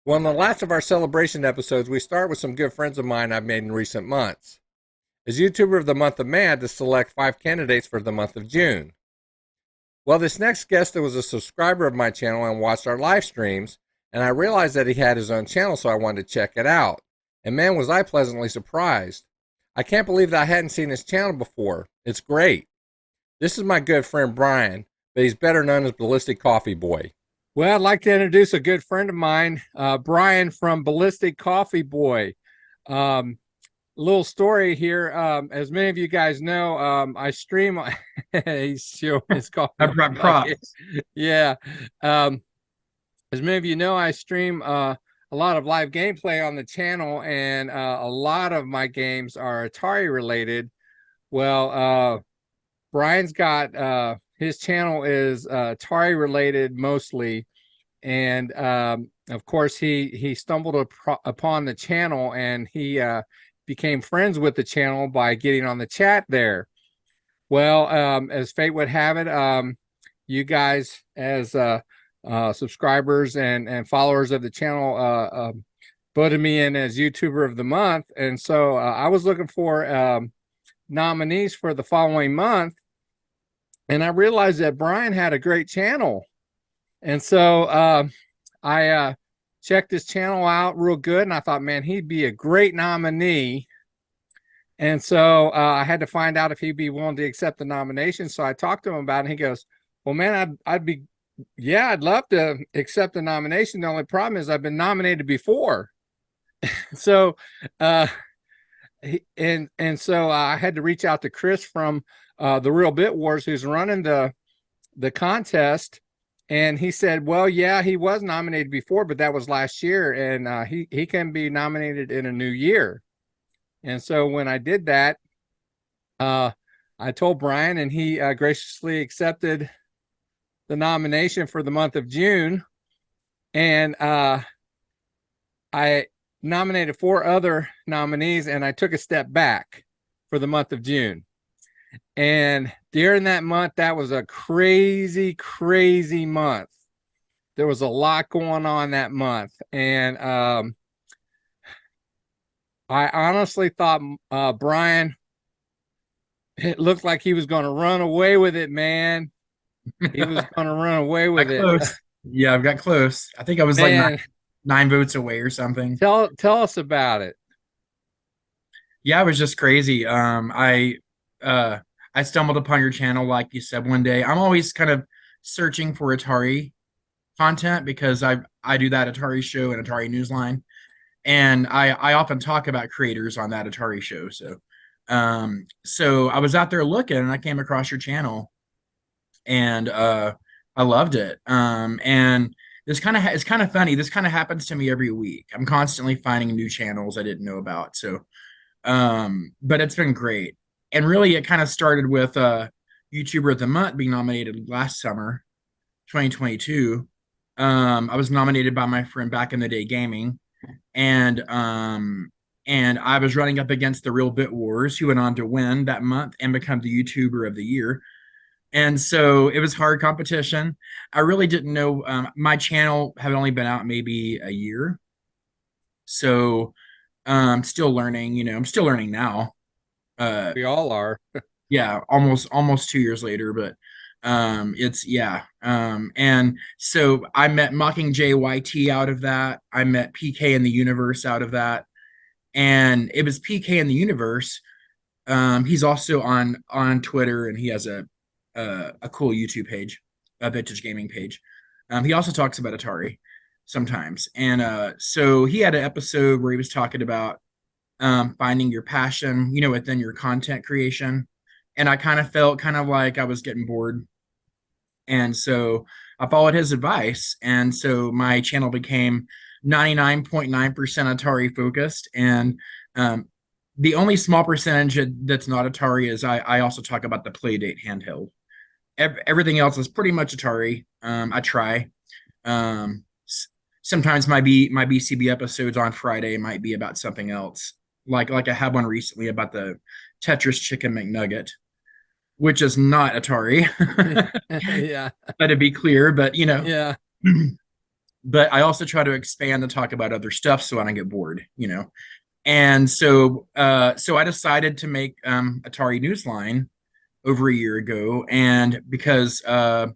Well, in the last of our celebration episodes, we start with some good friends of mine I've made in recent months. As YouTuber of the month of May, I had to select 5 candidates for the month of June. Well, this next guest was a subscriber of my channel and watched our live streams, and I realized that he had his own channel, so I wanted to check it out. And man, was I pleasantly surprised. I can't believe that I hadn't seen his channel before. It's great. This is my good friend Brian, but he's better known as Ballistik Coffee Boy. Well, I'd like to introduce a good friend of mine, Brian from Ballistik Coffee Boy. Little story here. As many of you guys know, I stream. He's showing his coffee. I brought props. Yeah. As many of you know, I stream a lot of live gameplay on the channel, and a lot of my games are Atari related. Well, Brian's got his channel is Atari related mostly, and of course he stumbled upon the channel, and he became friends with the channel by getting on the chat there. Well, as fate would have it, you guys as subscribers and followers of the channel voted me in as YouTuber of the month, and so I was looking for nominees for the following month, and I realized that Brian had a great channel, and so I checked his channel out real good, and I thought, man, he'd be a great nominee. And so I had to find out if he'd be willing to accept the nomination. So I talked to him about it, and he goes, well, man, I'd love to accept the nomination. The only problem is I've been nominated before. So so I had to reach out to Chris from the Real Bit Wars, who's running the contest. And he said, well, yeah, he was nominated before, but that was last year, and he can be nominated in a new year. And so when I did that, I told Brian, and he graciously accepted the nomination for the month of June. And I nominated 4 other nominees, and I took a step back for the month of June. And during that month, that was a crazy, crazy month. There was a lot going on that month. And I honestly thought Brian, it looked like he was going to run away with it, man. He was going to run away with it. Close. Yeah, I've got close. I think I was man, like nine votes away or something. Tell us about it. Yeah, it was just crazy. I stumbled upon your channel, like you said, one day. I'm always kind of searching for Atari content because I do that Atari show and Atari Newsline, and I often talk about creators on that Atari show. So I was out there looking, and I came across your channel, and I loved it. And it's kind of funny. This kind of happens to me every week. I'm constantly finding new channels I didn't know about. So, but it's been great. And really, it kind of started with YouTuber of the Month being nominated last summer, 2022. I was nominated by my friend Back in the Day Gaming, and I was running up against the Real Bit Wars, who went on to win that month and become the YouTuber of the year. And so it was hard competition. I really didn't know. My channel had only been out maybe a year, so still learning. I'm still learning now. We all are. Yeah, almost 2 years later, but and so I met Mockingjay YT out of that. I met PK in the Universe out of that, and it was PK in the Universe. He's also on Twitter, and he has a cool YouTube page, a vintage gaming page. He also talks about Atari sometimes, and so he had an episode where he was talking about finding your passion, within your content creation. And I kind of felt kind of like I was getting bored. And so I followed his advice. And so my channel became 99.9% Atari focused. And the only small percentage that's not Atari is I also talk about the Playdate handheld. Everything else is pretty much Atari. I try. Sometimes my BCB episodes on Friday might be about something else. Like I had one recently about the Tetris Chicken McNugget, which is not Atari. Yeah. Let it be clear, but Yeah. but I also try to expand and talk about other stuff so I don't get bored, you know. And so I decided to make Atari Newsline over a year ago, and because I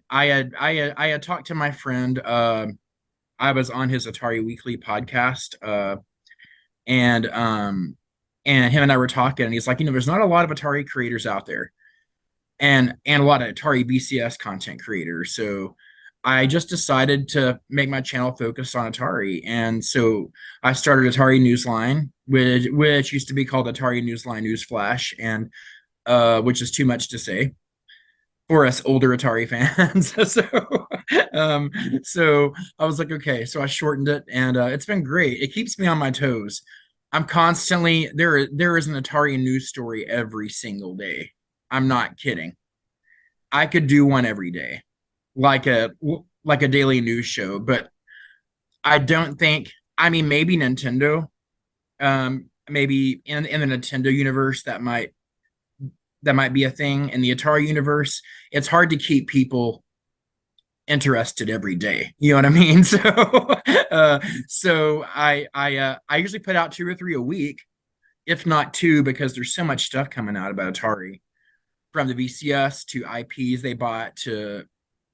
had talked to my friend. I was on his Atari Weekly podcast, and him and I were talking, and he's like, there's not a lot of Atari creators out there, and a lot of Atari BCS content creators. So I just decided to make my channel focus on Atari, and so I started Atari Newsline, which used to be called Atari Newsline Newsflash, and which is too much to say for us older Atari fans. Um, so I was like, okay, so I shortened it, and it's been great. It keeps me on my toes. I'm constantly there. There is an Atari news story every single day. I'm not kidding. I could do one every day, like a daily news show. But I don't think. I mean, maybe Nintendo. Maybe in the Nintendo universe that might be a thing. In the Atari universe, it's hard to keep people interested every day. You know what I mean? So I usually put out 2 or 3 a week, if not two, because there's so much stuff coming out about Atari, from the VCS to IPs they bought to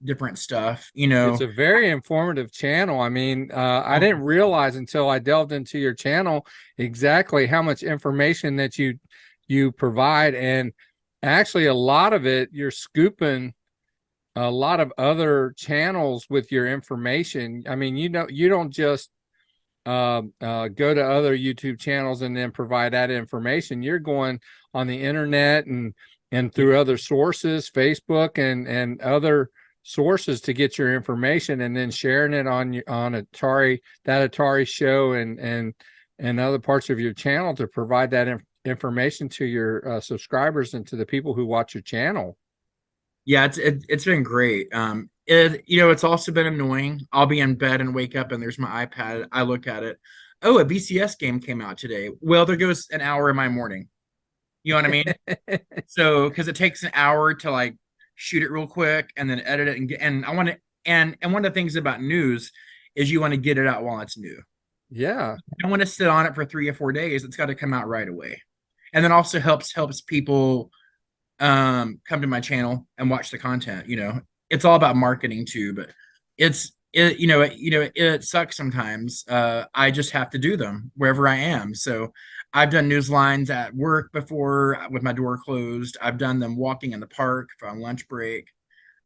different stuff. It's a very informative channel. I mean, I didn't realize until I delved into your channel exactly how much information that you provide, and actually a lot of it you're scooping a lot of other channels with your information. I mean, you don't just go to other YouTube channels and then provide that information. You're going on the internet and through other sources, Facebook and other sources, to get your information, and then sharing it on Atari, that Atari show, and other parts of your channel to provide that information to your subscribers and to the people who watch your channel. Yeah, it's been great. It's also been annoying. I'll be in bed and wake up and there's my iPad. I look at it. Oh, a BCS game came out today. Well, there goes an hour in my morning. You know what I mean? So, because it takes an hour to like shoot it real quick and then edit it and I want to and one of the things about news is you want to get it out while it's new. Yeah. You don't want to sit on it for 3 or 4 days. It's got to come out right away. And then also helps people come to my channel and watch the content. It's all about marketing too, but it sucks sometimes. I just have to do them wherever I am. So I've done news lines at work before with my door closed. I've done them walking in the park on lunch break.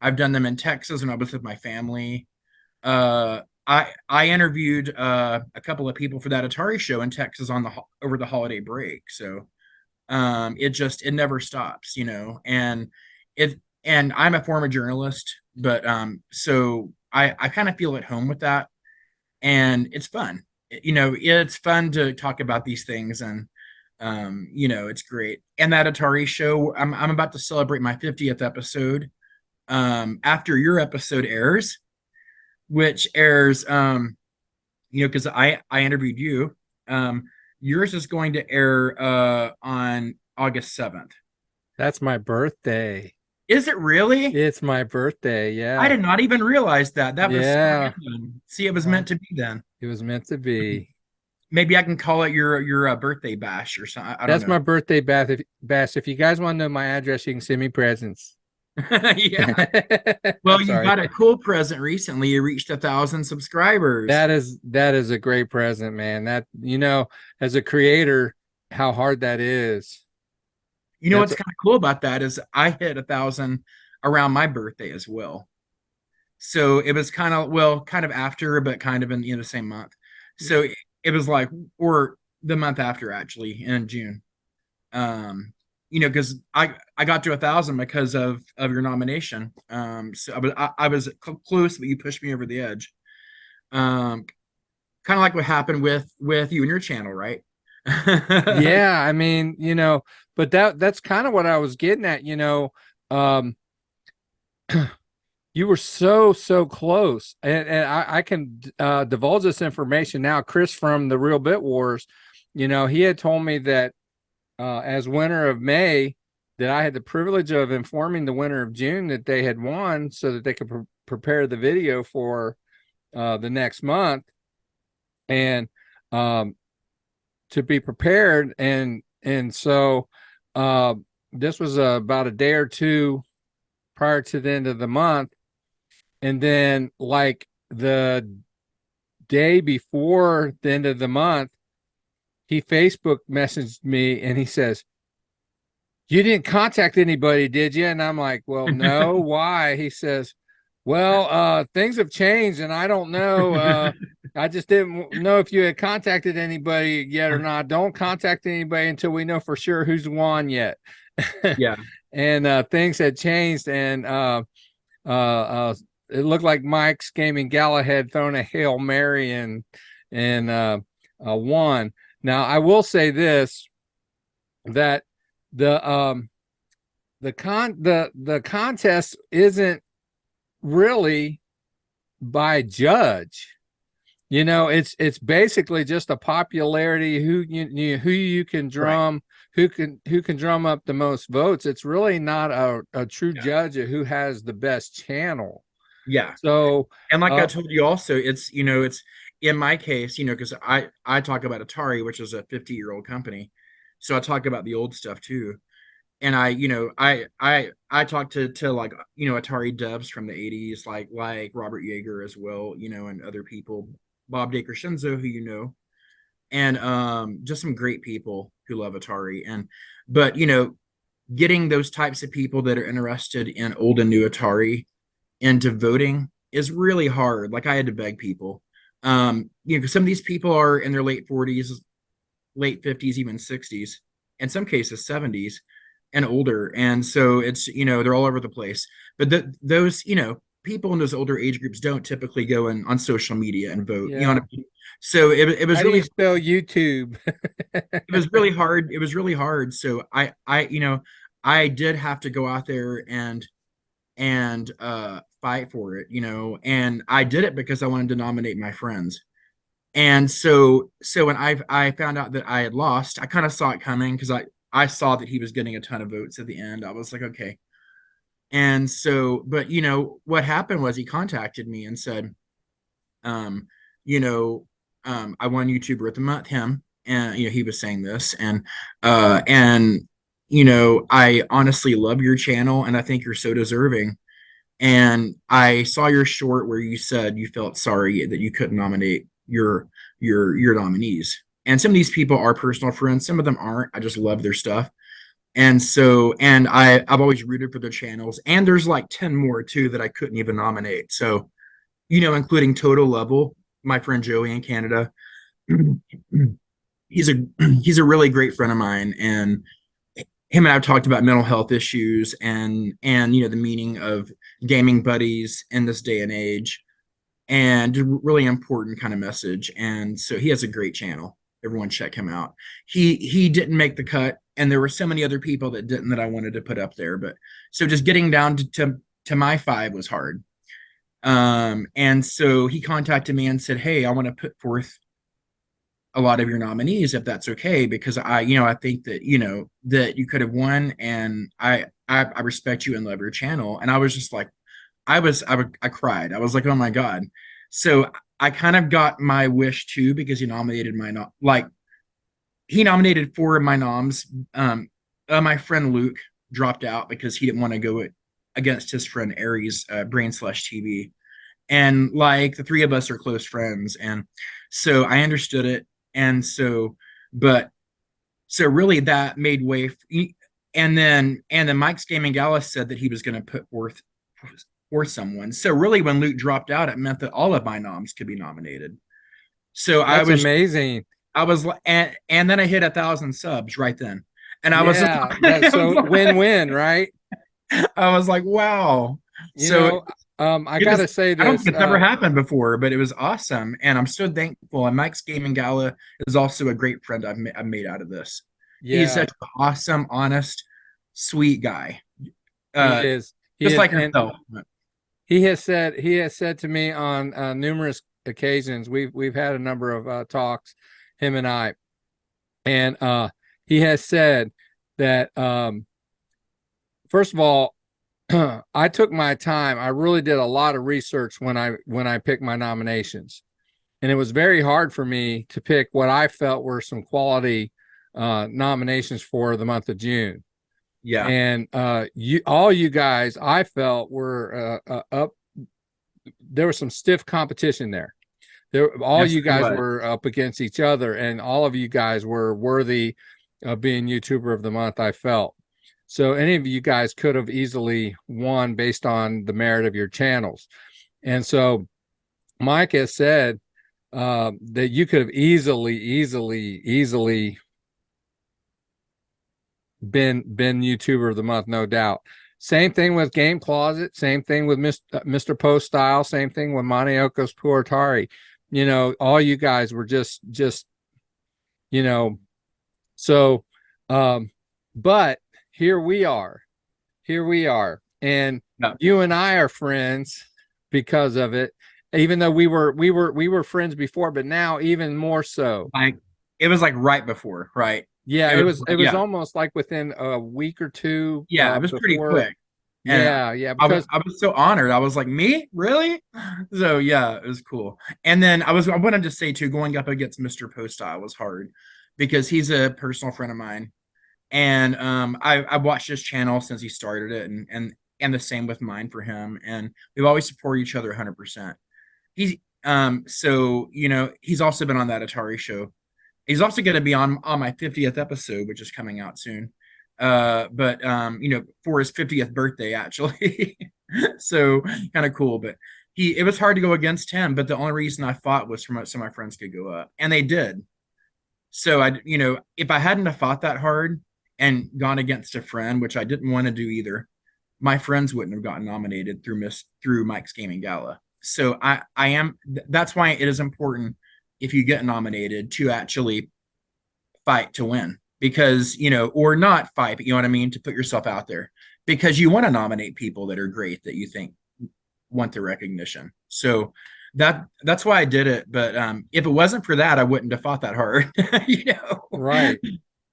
I've done them in Texas when I was with my family. I interviewed a couple of people for that Atari show in Texas over the holiday break. So it never stops, and I'm a former journalist, but so I kind of feel at home with that, and it's fun. It's fun to talk about these things, and it's great. And that Atari show, I'm about to celebrate my 50th episode after your episode airs, which airs because I interviewed you. Yours is going to air on August 7th. That's my birthday. Is it really? It's my birthday. Yeah. I did not even realize that. That was so Yeah. random. See, it was meant to be then. It was meant to be. Maybe I can call it your birthday bash or something. I don't That's know. my birthday bash. If you guys want to know my address, you can send me presents. Yeah. Well, I'm you sorry. got a cool present recently. You reached 1,000 subscribers. That is a great present, man. That, as a creator, how hard that is. What's kind of cool about that is I hit 1,000 around my birthday as well. So it was kind of after, but kind of in the same month. So it was like, or the month after, actually, in June. Because I got to 1,000 because of your nomination. So I was close, but you pushed me over the edge. Kind of like what happened with you and your channel, right? Yeah, I mean, but that's kind of what I was getting at. You were so close, and I can divulge this information now. Chris from the Real Bit Wars, he had told me that as winner of May, that I had the privilege of informing the winner of June that they had won, so that they could prepare the video for the next month, and to be prepared. And so this was about a day or two prior to the end of the month. And then like the day before the end of the month, he Facebook messaged me and he says, "You didn't contact anybody, did you?" And I'm like, "Well, no. Why?" He says, "Well, things have changed and I don't know. I just didn't know if you had contacted anybody yet or not. Don't contact anybody until we know for sure who's won yet." Yeah. And things had changed, and it looked like Mike's gaming Gala had thrown a Hail Mary and won. Now I will say this, that the the contest isn't really by judge. It's basically just a popularity, who you can Right. drum, who can drum up the most votes. It's really not a true Yeah. judge of who has the best channel. Yeah. So And like I told you also, it's, it's in my case, because I talk about Atari, which is a 50-year-old company. So I talk about the old stuff too. And I talk to like, Atari devs from the 80s, like Robert Yeager as well, and other people, Bob Daker Shinzo, who and just some great people who love Atari. And but getting those types of people that are interested in old and new Atari into voting is really hard. Like I had to beg people. Because some of these people are in their late 40s, late 50s, even 60s, in some cases 70s and older. And so it's, they're all over the place. But those, people in those older age groups don't typically go on social media and vote. You know yeah. what I mean? So it was How do really you spell YouTube? it was really hard. It was really hard. So I did have to go out there and fight for it, and I did it because I wanted to nominate my friends. And so when I found out that I had lost, I kind of saw it coming because I saw that he was getting a ton of votes at the end. I was like, okay. And so, but what happened was he contacted me and said, um, you know, I won YouTuber of the month, him, and he was saying this, and I honestly love your channel, and I think you're so deserving. And I saw your short where you said you felt sorry that you couldn't nominate your nominees. And some of these people are personal friends, some of them aren't. I just love their stuff. And so, and I've always rooted for their channels. And there's like 10 more too that I couldn't even nominate. So, including Total Level, my friend Joey in Canada. he's a he's a really great friend of mine, and him and I've talked about mental health issues and the meaning of gaming buddies in this day and age, and a really important kind of message. And so he has a great channel. Everyone check him out. He didn't make the cut, and there were so many other people that didn't that I wanted to put up there. But so just getting down to my 5 was hard. And so he contacted me and said, "Hey, I want to put forth a lot of your nominees if that's okay, because I think that that you could have won, and I respect you and love your channel." And I was just like, I cried. I was like, oh my god. So I kind of got my wish too, because he nominated he nominated 4 of my noms. My friend Luke dropped out because he didn't want to go against his friend Aries, Brain/TV, and like the 3 of us are close friends, and so I understood it. And so, but so really that made way and then Mike's Gaming Gala said that he was going to put forth for someone. So really when Luke dropped out, it meant that all of my noms could be nominated. So That's amazing. I was and then I hit 1,000 subs right then. And I was Yeah, that's so win-win, right? I was like, wow. You So know, I gotta say I don't this. think it's ever happened before, but it was awesome, and I'm so thankful. And Mike's Gaming Gala is also a great friend I've made out of this. He's Yeah, such an awesome, honest, sweet guy, he uh, is. He just is, like and yourself. he has said to me on numerous occasions. We've had a number of talks, him and I, and he has said that first of all, I took my time. I really did a lot of research when I picked my nominations, and it was very hard for me to pick what I felt were some quality nominations for the month of June. Yeah, And you guys, I felt were up. There was some stiff competition there. All yes, you there guys was. were up against each other, and all of you guys were worthy of being YouTuber of the month, I felt. So any of you guys could have easily won based on the merit of your channels. And so Mike has said that you could have easily been YouTuber of the month, no doubt. Same thing with Game Closet. Same thing with Mr. Post Style. Same thing with Monioko's Poor Atari. You know, all you guys were just you know. So, but here we are. Here we are, and Yeah. you and I are friends because of it. Even though we were friends before, but now even more so. Like it was like right before, right? Yeah, It was, it was yeah, almost like within a week or two yeah, it was pretty before. quick. And Yeah, because I was so honored. I was like, me? Really? So yeah, it was cool. And then I wanted to say too, going up against Mr. Postile was hard because he's a personal friend of mine. And I watched his channel since he started it, and the same with mine for him. And we've always supported each other 100%. He's so you know, he's also been on that Atari show. He's also going to be on my 50th episode, which is coming out soon. But you know, for his 50th birthday, actually. So kind of cool. But it was hard to go against him. But the only reason I fought was so my friends could go up, and they did. So you know, if I hadn't have fought that hard and gone against a friend, which I didn't want to do either, my friends wouldn't have gotten nominated through Mike's Gaming Gala. So I am. That's why it is important if you get nominated to actually fight to win, because you know, or not fight, but you know what I mean, to put yourself out there, because you want to nominate people that are great, that you think want the recognition. So that's why I did it. But if it wasn't for that, I wouldn't have fought that hard. You know, right.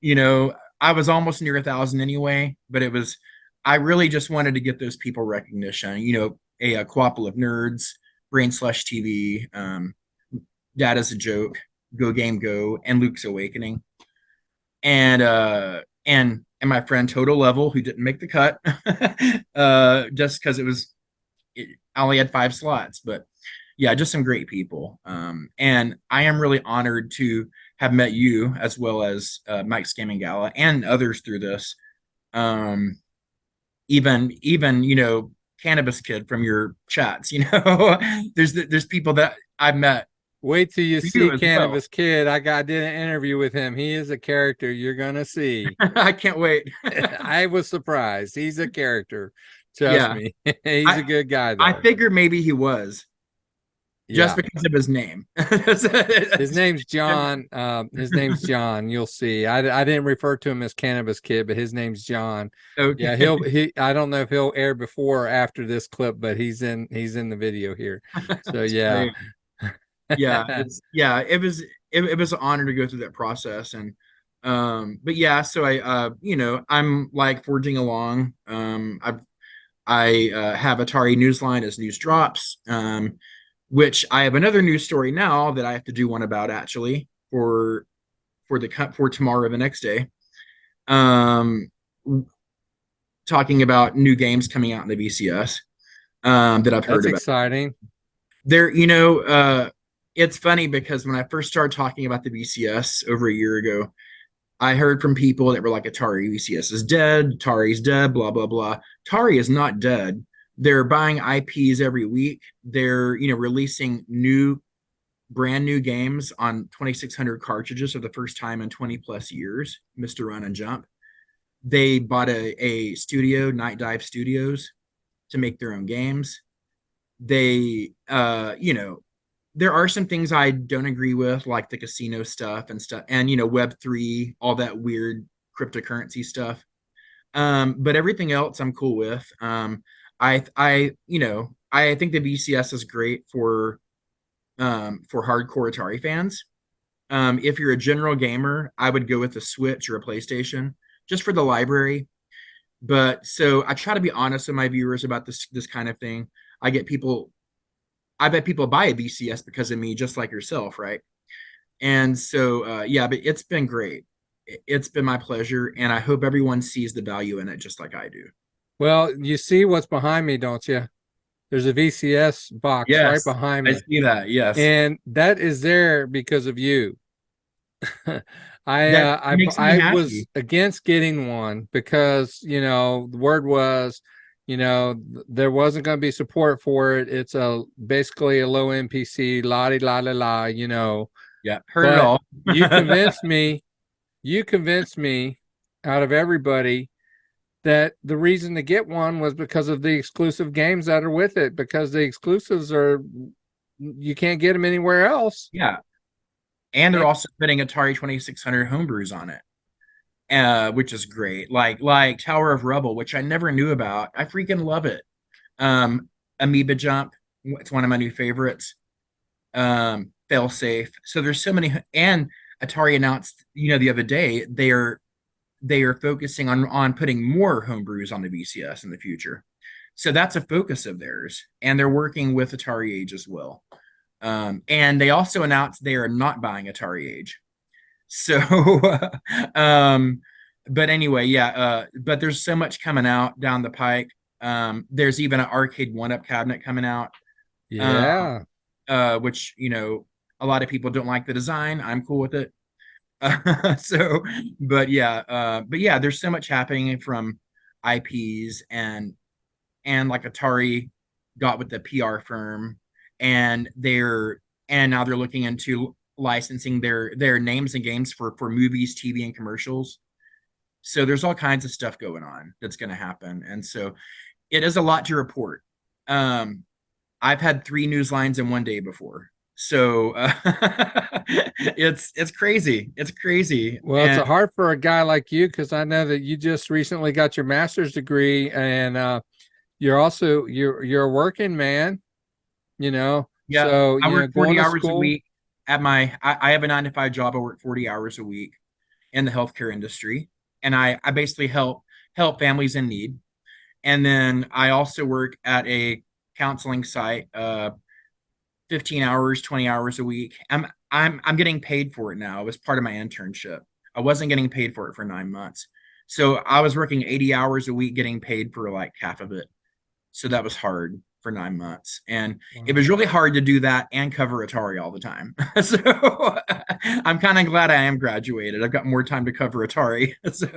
you know, I was almost near 1,000 anyway, but it was, I really just wanted to get those people recognition. You know, a Quapple of Nerds, Brain Slush TV, Dad is a Joke, Go Game Go, and Luke's Awakening, and my friend Total Level, who didn't make the cut, just because I only had 5 slots, but yeah, just some great people. And I am really honored to have met you, as well as Mike's Gaming Gala and others through this. Um, even you know, Cannabis Kid from your chats. You know, there's people that I've met Wait till you through you see as well. Cannabis Kid. I did an interview with him. He is a character you're gonna see. I can't wait. I was surprised. He's a character. Trust Yeah, me. He's a I good guy I though. figured maybe he was just Yeah. because of his name. His name's John. His name's John. You'll see. I didn't refer to him as Cannabis Kid, but his name's John. Yeah, Okay, he I don't know if he'll air before or after this clip, but he's in the video here. So that's yeah. great. Yeah, it was an honor to go through that process. And but yeah, so I you know, I'm like forging along. I have Atari Newsline as news drops, which I have another news story now that I have to do one about, actually, for tomorrow or the next day. Um, Talking about new games coming out in the BCS, that I've heard That's about. exciting. There, you know, it's funny because when I first started talking about the BCS over a year ago, I heard from people that were like, Atari BCS is dead, Atari's dead, blah blah blah. Atari is not dead. They're buying IPs every week. They're, you know, releasing brand new games on 2,600 cartridges for the first time in 20 plus years. Mr. Run and Jump. They bought a studio, Night Dive Studios, to make their own games. They you know, there are some things I don't agree with, like the casino stuff and stuff, and you know, Web3, all that weird cryptocurrency stuff. But everything else I'm cool with. You know, I think the BCS is great for hardcore Atari fans. If you're a general gamer, I would go with a Switch or a PlayStation just for the library. But so I try to be honest with my viewers about this kind of thing. I get people, I bet people buy a VCS because of me, just like yourself, right? And so yeah, but it's been great. It's been my pleasure, and I hope everyone sees the value in it just like I do. Well, you see what's behind me, don't you? There's a VCS box right Yes, behind I me, see that. Yes, and that is there because of you. that makes me I was happy. against getting one because the word was there wasn't going to be support for it. It's a basically a low MPC, la di la la la, Yeah, heard it But all. you convinced me. You convinced me out of everybody that the reason to get one was because of the exclusive games that are with it. Because the exclusives are you can't get them anywhere else. Yeah, and they're And also putting Atari 2600 homebrews on it, which is great. Like Tower of Rubble, which I never knew about. I freaking love it. Amoeba Jump, it's one of my new favorites. Fail safe. So there's so many, and Atari announced, the other day they are focusing on putting more homebrews on the VCS in the future. So that's a focus of theirs, and they're working with Atari Age as well. And they also announced they are not buying Atari Age. So, um, but anyway, yeah. But there's so much coming out down the pike. There's even an arcade one-up cabinet coming out, uh, yeah. which a lot of people don't like the design. I'm cool with it. So, but yeah, there's so much happening from IPs and like Atari got with the PR firm, and now they're looking into licensing their names and games for movies, TV, and commercials. So there's all kinds of stuff going on that's going to happen, and so it is a lot to report. Um, I've had 3 news lines in one day before, so it's crazy. It's crazy, Well, it's and a hard for a guy like you because I know that you just recently got your master's degree, and you're a working man, yeah, so I work going 40 to hours a school. week at I have a 9 to 5 job. I work 40 hours a week in the healthcare industry, and I basically help families in need. And then I also work at a counseling site, 15 hours, 20 hours a week. I'm getting paid for it now. It was part of my internship. I wasn't getting paid for it for 9 months. So I was working 80 hours a week, getting paid for like half of it. So that was hard for 9 months. And it was really hard to do that and cover Atari all the time. So I'm kind of glad I am graduated. I've got more time to cover Atari. So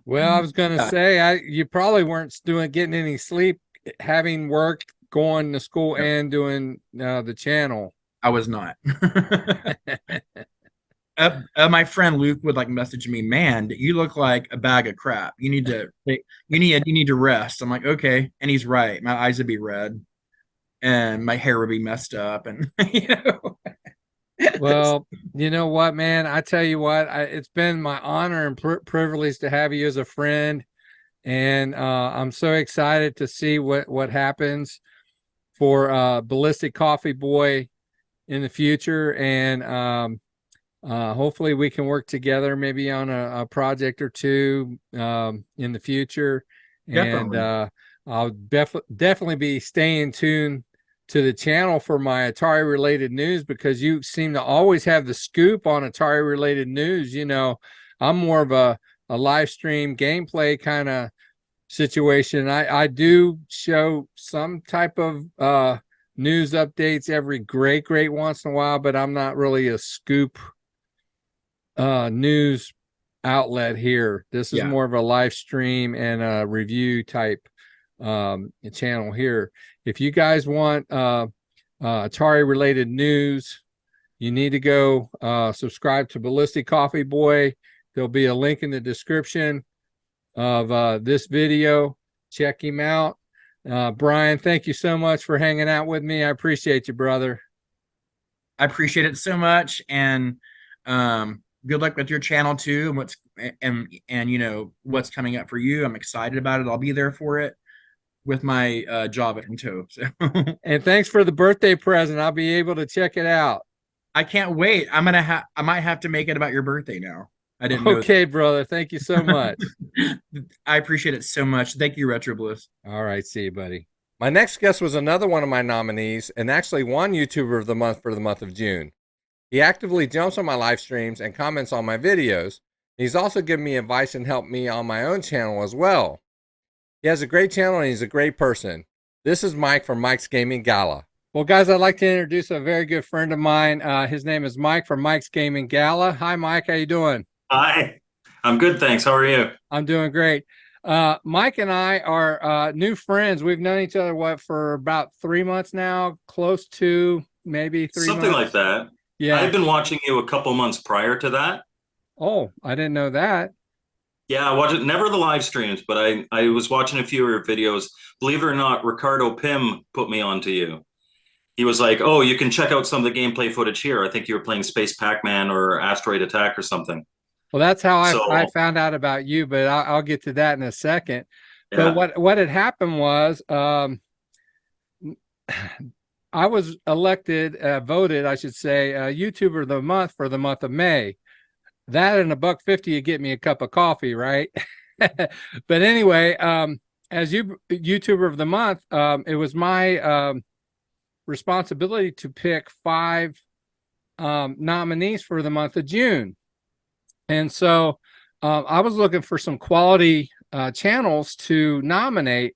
Well, I was going to yeah, say you probably weren't getting any sleep, having work, going to school, no, and doing the channel. I was not. My friend Luke would like message me, man, you look like a bag of crap. You need to rest. I'm like, okay. And he's right. My eyes would be red and my hair would be messed up. And Well, you know what, man? I tell you what, it's been my honor and privilege to have you as a friend, and I'm so excited to see what happens for Ballistic Coffee Boy in the future, and hopefully we can work together maybe on a project or two in the future. And definitely. I'll definitely be staying tuned to the channel for my Atari related news because you seem to always have the scoop on Atari related news. I'm more of a live stream gameplay kind of situation. I do show some type of news updates every great once in a while, but I'm not really a scoop news outlet here. This is Yeah. more of a live stream and a review type channel here. If you guys want Atari related news, you need to go subscribe to Ballistic Coffee Boy. There'll be a link in the description of this video. Check him out. Brian, thank you so much for hanging out with me. I appreciate you, brother. I appreciate it so much. And good luck with your channel too. And what's coming up for you. I'm excited about it. I'll be there for it with my Java in tow. So And thanks for the birthday present. I'll be able to check it out. I can't wait. I might have to make it about your birthday now. I didn't know Okay, brother. Thank you so much. that. I appreciate it so much. Thank you, Retro Bliss. All right, see you, buddy. My next guest was another one of my nominees and actually one YouTuber of the month for the month of June. He actively jumps on my live streams and comments on my videos. He's also given me advice and helped me on my own channel as well. He has a great channel and he's a great person. This is Mike from Mike's Gaming Gala. Well, guys, I'd like to introduce a very good friend of mine. His name is Mike from Mike's Gaming Gala. Hi, Mike. How you doing? Hi, I'm good, thanks. How are you? I'm doing great. Mike and I are new friends. We've known each other, what, for about 3 months now, close to maybe 3 months. Something like that. I Yeah. had been watching you a couple months prior to that. Oh, I didn't know that. Yeah, I watched never the live streams, but I was watching a few of your videos. Believe it or not, Ricardo Pym put me onto you. He was like, "Oh, you can check out some of the gameplay footage here." I think you were playing Space Pac-Man or Asteroid Attack or something. Well, that's how I So, found out about you, but I'll get to that in a second. But yeah, what had happened was I was elected, voted, I should say, YouTuber of the month for the month of May. That and $1.50 you get me a cup of coffee, right? But anyway, as YouTuber of the month, it was my responsibility to pick 5 nominees for the month of June. And so I was looking for some quality channels to nominate.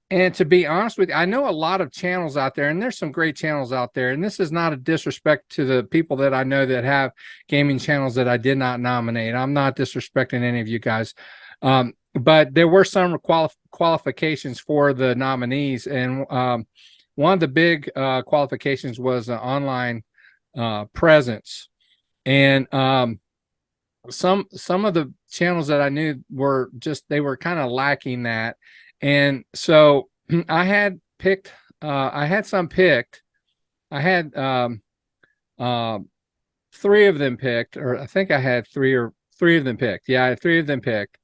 And to be honest with you, I know a lot of channels out there, and there's some great channels out there. And this is not a disrespect to the people that I know that have gaming channels that I did not nominate. I'm not disrespecting any of you guys. But there were some qualifications for the nominees. And one of the big qualifications was an online presence. And some of the channels that I knew were just, they were kind of lacking that. And so I had picked, I had some picked. I had 3 of them picked, or I think I had three of them picked. Yeah, I had 3 of them picked.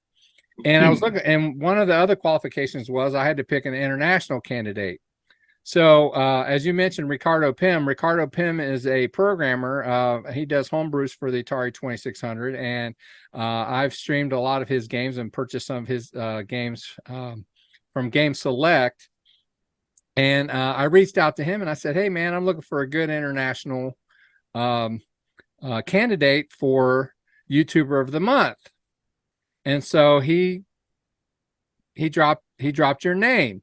And I was looking, and one of the other qualifications was I had to pick an international candidate. So as you mentioned, Ricardo Pym is a programmer. He does homebrews for the Atari 2600, and I've streamed a lot of his games and purchased some of his games from Game Select. And I reached out to him and I said, "Hey, man, I'm looking for a good international candidate for YouTuber of the month." And so he dropped your name.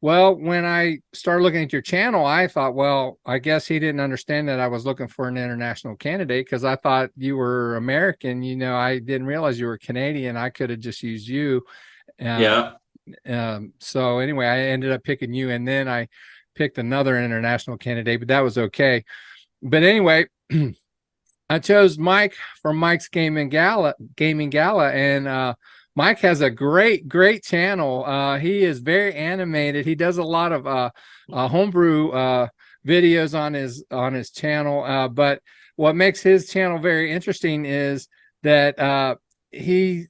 Well, when I started looking at your channel, I thought, well, I guess he didn't understand that I was looking for an international candidate, because I thought you were American. You know, I didn't realize you were Canadian. I could have just used you. Uh, yeah. so anyway, I ended up picking you, and then I picked another international candidate, but that was okay. But anyway, I chose Mike from Mike's Gaming Gala, and Mike has a great channel. He is very animated. He does a lot of homebrew videos on his channel. But what makes his channel very interesting is that he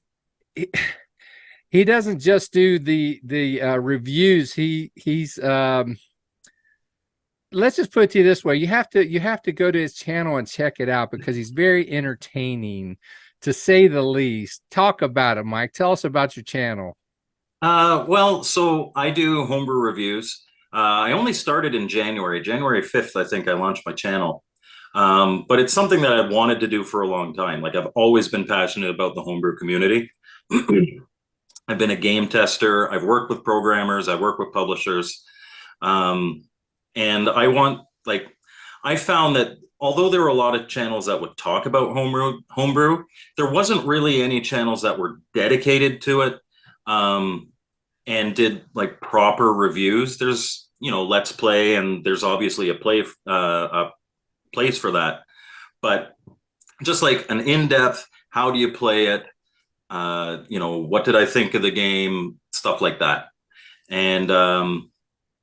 doesn't just do the reviews. He's let's just put it to you this way. You have to go to his channel and check it out, because he's very entertaining, to say the least. Talk about it, Mike. Tell us about your channel. Well, so I do homebrew reviews. I only started in January 5th, I think I launched my channel. But it's something that I've wanted to do for a long time. Like, I've always been passionate about the homebrew community. I've been a game tester. I've worked with programmers. I've worked with publishers. And I found that although there were a lot of channels that would talk about homebrew, there wasn't really any channels that were dedicated to it, and did like proper reviews. There's, Let's Play, and there's obviously a place for that. But just like an in-depth, how do you play it? What did I think of the game? Stuff like that. And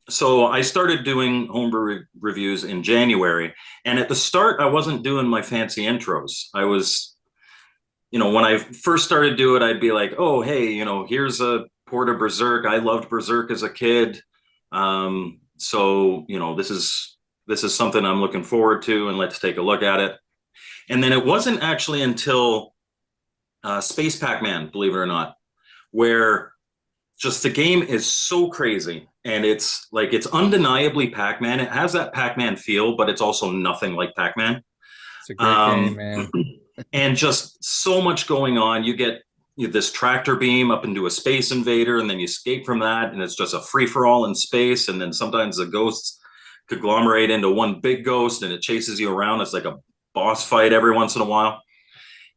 so I started doing homebrew reviews in January. And at the start, I wasn't doing my fancy intros. I was, when I first started doing it, I'd be like, oh, hey, here's a port of Berserk. I loved Berserk as a kid. So, this is something I'm looking forward to, and let's take a look at it. And then it wasn't actually until Space Pac-Man, believe it or not, where just the game is so crazy and it's like it's undeniably Pac-Man. It has that Pac-Man feel, but it's also nothing like Pac-Man. It's a great game, man. And just so much going on. You get this tractor beam up into a space invader, and then you escape from that, and it's just a free-for-all in space. And then sometimes the ghosts conglomerate into one big ghost, and it chases you around. It's like a boss fight every once in a while.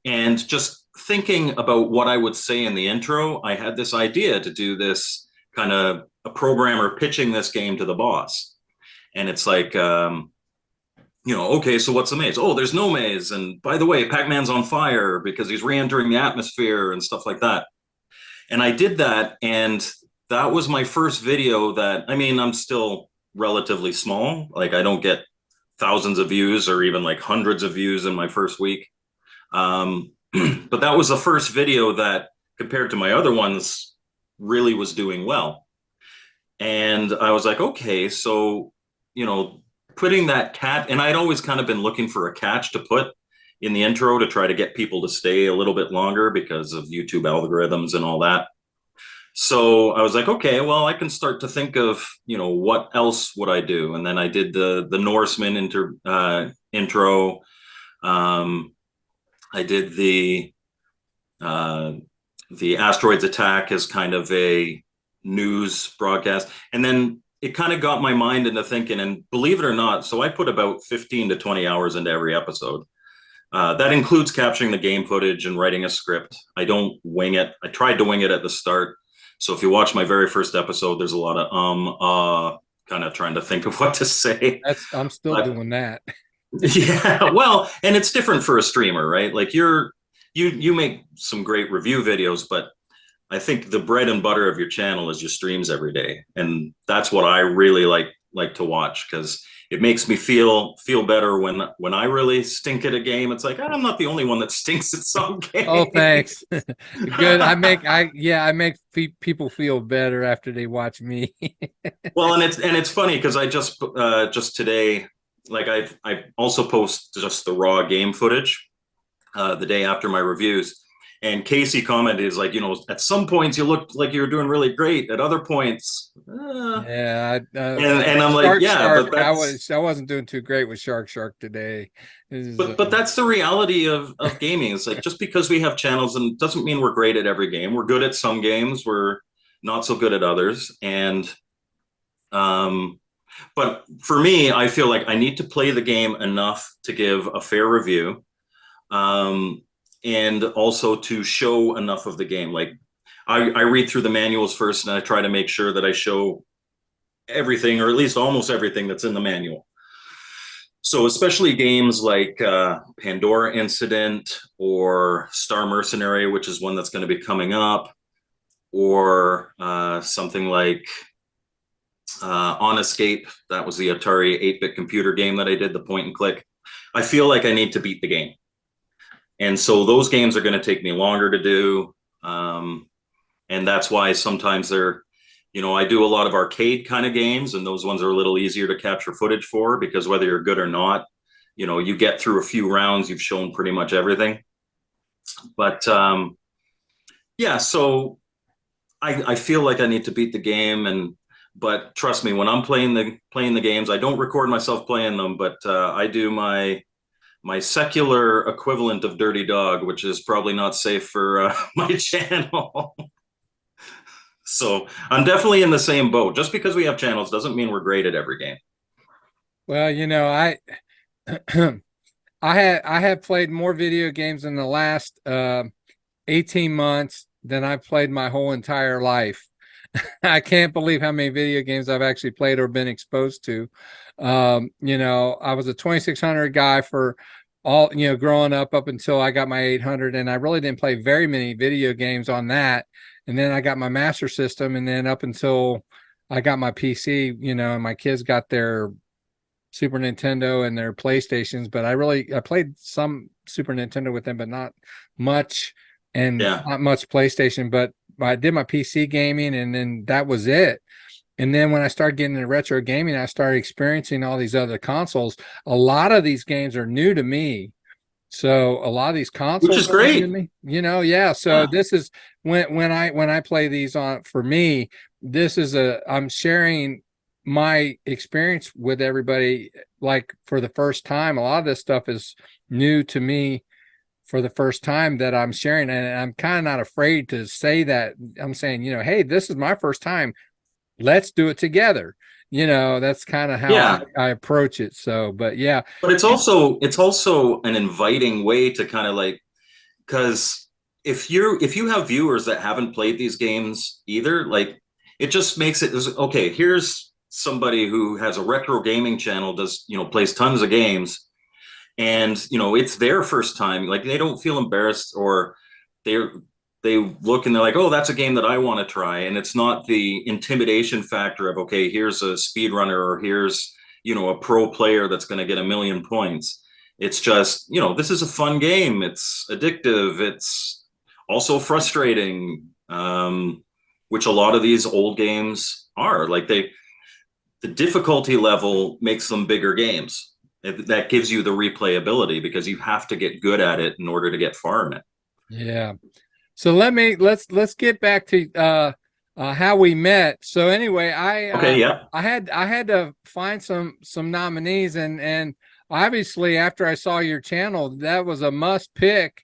And just thinking about what I would say in the intro, I had this idea to do this kind of a programmer pitching this game to the boss. And it's like, okay, so what's the maze? Oh, there's no maze. And by the way, Pac-Man's on fire because he's re-entering the atmosphere and stuff like that. And I did that. And that was my first video that, I mean, I'm still relatively small. Like I don't get thousands of views or even like hundreds of views in my first week. But that was the first video that compared to my other ones really was doing well. And I was like, okay, so, putting that cat, and I'd always kind of been looking for a catch to put in the intro to try to get people to stay a little bit longer because of YouTube algorithms and all that. So I was like, okay, well, I can start to think of, what else would I do? And then I did the Norseman intro. I did the asteroids attack as kind of a news broadcast. And then it kind of got my mind into thinking, and believe it or not, so I put about 15 to 20 hours into every episode. That includes capturing the game footage and writing a script. I don't wing it. I tried to wing it at the start. So if you watch my very first episode, there's a lot of kind of trying to think of what to say. I'm still doing that. Yeah, well, and it's different for a streamer, right? Like you make some great review videos, but I think the bread and butter of your channel is your streams every day, and that's what I really like to watch because it makes me feel better when I really stink at a game. It's like I'm not the only one that stinks at some game. Oh, thanks. Good. I make people feel better after they watch me. Well, and it's funny because I just today, like I also post just the raw game footage the day after my reviews. And Casey commented, is like, at some points you looked like you were doing really great. At other points, yeah. And I'm like, Shark, but I wasn't doing too great with Shark today. But that's the reality of gaming. It's like just because we have channels, and doesn't mean we're great at every game. We're good at some games. We're not so good at others. And but for me, I feel like I need to play the game enough to give a fair review. And also to show enough of the game. Like I read through the manuals first, and I try to make sure that I show everything, or at least almost everything that's in the manual. So especially games like Pandora Incident or Star Mercenary, which is one that's going to be coming up, or something like On Escape. That was the Atari 8-bit computer game that I did, the point and click. I feel like I need to beat the game. And so those games are going to take me longer to do. And that's why sometimes I do a lot of arcade kind of games, and those ones are a little easier to capture footage for because whether you're good or not, you get through a few rounds, you've shown pretty much everything. But so I feel like I need to beat the game, but trust me, when I'm playing the games, I don't record myself playing them, but I do my secular equivalent of Dirty Dog, which is probably not safe for my channel. So I'm definitely in the same boat. Just because we have channels doesn't mean we're great at every game. Well, I have played more video games in the last 18 months than I've played my whole entire life. I can't believe how many video games I've actually played or been exposed to. I was a 2600 guy for all, growing up until I got my 800, and I really didn't play very many video games on that. And then I got my Master System, and then up until I got my PC, and my kids got their Super Nintendo and their PlayStations, but I played some Super Nintendo with them, but not much, and not much PlayStation, but I did my PC gaming, and then that was it. And then when I started getting into retro gaming, I started experiencing all these other consoles. A lot of these games are new to me. So a lot of these which consoles is are new to great. me, yeah. So Yeah. this is when I play these on, for me, this is I'm sharing my experience with everybody, like for the first time. A lot of this stuff is new to me for the first time that I'm sharing. And I'm kind of not afraid to say that. I'm saying, hey, this is my first time. Let's do it together. That's kind of how Yeah. I approach it. So, but yeah. But it's also an inviting way to kind of like, because if you have viewers that haven't played these games either, like it just makes it okay. Here's somebody who has a retro gaming channel, does plays tons of games, and it's their first time. Like they don't feel embarrassed, or they they look and they're like, oh, that's a game that I want to try, and it's not the intimidation factor of, okay, here's a speedrunner, or here's a pro player that's going to get 1,000,000 points. It's just, this is a fun game. It's addictive. It's also frustrating, which a lot of these old games are. Like the difficulty level makes them bigger games. That gives you the replayability because you have to get good at it in order to get far in it. Yeah. So let's get back to how we met. So anyway, Okay, yeah. I had to find some nominees, and obviously after I saw your channel, that was a must pick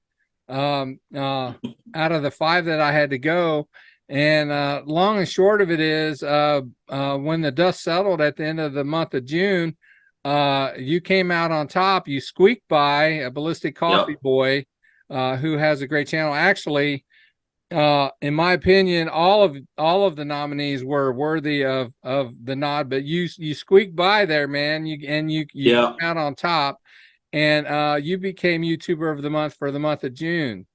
out of the 5 that I had to go. And long and short of it is, when the dust settled at the end of the month of June, you came out on top. You squeaked by a Ballistik Coffee Yep. Boy, who has a great channel. Actually, in my opinion, all of the nominees were worthy of the nod, but you squeaked by there, man. You came Yeah. out on top, and you became YouTuber of the month for the month of June.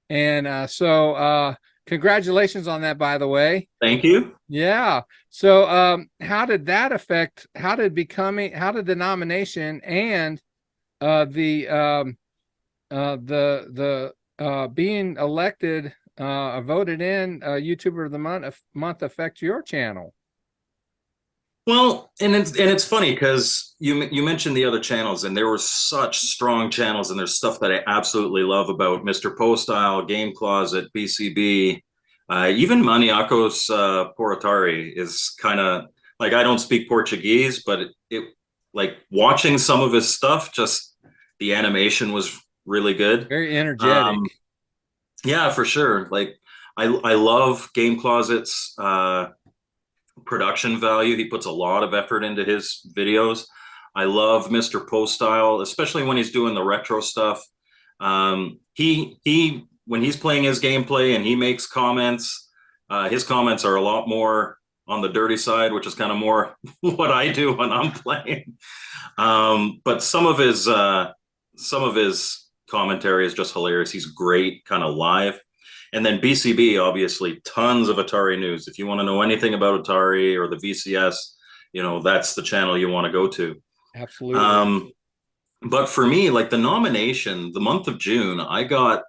And so congratulations on that, by the way. Thank you. Yeah. So how did that affect, how did the nomination and the being elected, voted in YouTuber of the month affect your channel? Well, and it's funny because you mentioned the other channels, and there were such strong channels, and there's stuff that I absolutely love about Mr. Postile, Game Closet, BCB, even Maniacos Poratari is kind of like, I don't speak Portuguese, but it like watching some of his stuff, just the animation was really good. Very energetic. Um, yeah, for sure. Like I love Game Closet's production value. He puts a lot of effort into his videos. I love Mr. Postile, especially when he's doing the retro stuff. He when he's playing his gameplay and he makes comments, his comments are a lot more on the dirty side, which is kind of more what I do when I'm playing. But some of his commentary is just hilarious. He's great, kind of live. And then BCB, obviously, tons of Atari news. If you want to know anything about Atari or the VCS, that's the channel you want to go to. Absolutely. But for me, like the nomination, the month of June, I got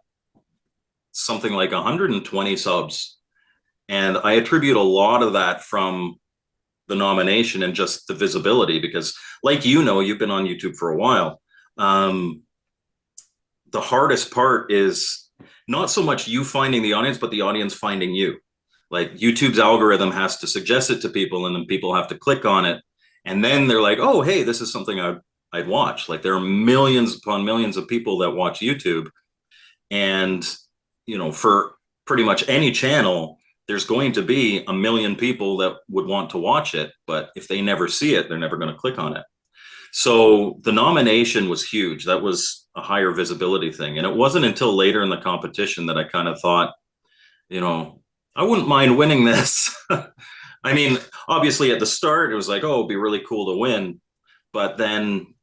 something like 120 subs. And I attribute a lot of that from the nomination and just the visibility, because like, you've been on YouTube for a while. The hardest part is not so much you finding the audience, but the audience finding you. Like YouTube's algorithm has to suggest it to people, and then people have to click on it. And then they're like, oh, hey, this is something I'd watch. Like there are millions upon millions of people that watch YouTube. And, for pretty much any channel, there's going to be 1,000,000 people that would want to watch it. But if they never see it, they're never going to click on it. So the nomination was huge. That was a higher visibility thing. And it wasn't until later in the competition that I kind of thought, I wouldn't mind winning this. I mean, obviously at the start, it was like, oh, it'd be really cool to win. But then,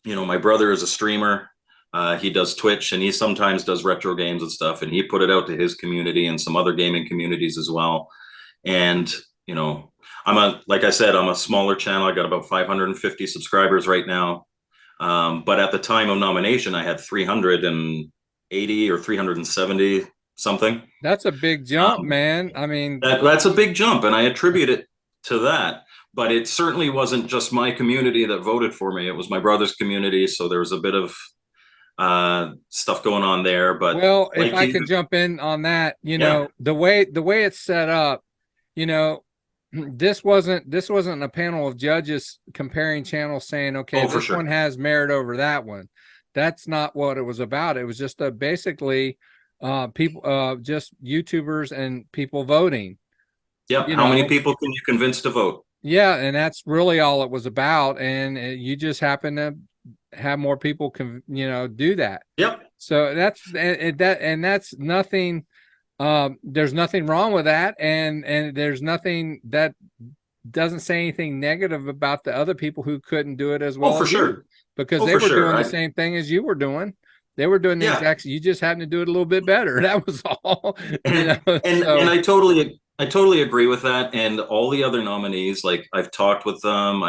my brother is a streamer. He does Twitch, and he sometimes does retro games and stuff. And he put it out to his community and some other gaming communities as well. And, like I said, I'm a smaller channel. I got about 550 subscribers right now. But at the time of nomination, I had 380 or 370 something. That's a big jump, man. I mean, That's a big jump, and I attribute it to that. But it certainly wasn't just my community that voted for me. It was my brother's community. So there was a bit of stuff going on there. But Well, if like I you, can jump in on that, yeah, the way it's set up, you know, this wasn't a panel of judges comparing channels saying, okay, oh, for this one sure. has merit over that one. That's not what it was about. It was just basically people just YouTubers and people voting, Yep. you How many know. people can you convince to vote? Yeah, and that's really all it was about. And you just happen to have more people do that. Yep. So that's nothing. There's nothing wrong with that, and there's nothing that doesn't say anything negative about the other people who couldn't do it as Oh, well for as you, sure. because Oh, they for were sure. doing the same thing as you were doing. They were doing the Yeah. exact. You just happened to do it a little bit better. That was all. And So I totally agree with that. And all the other nominees, like I've talked with them.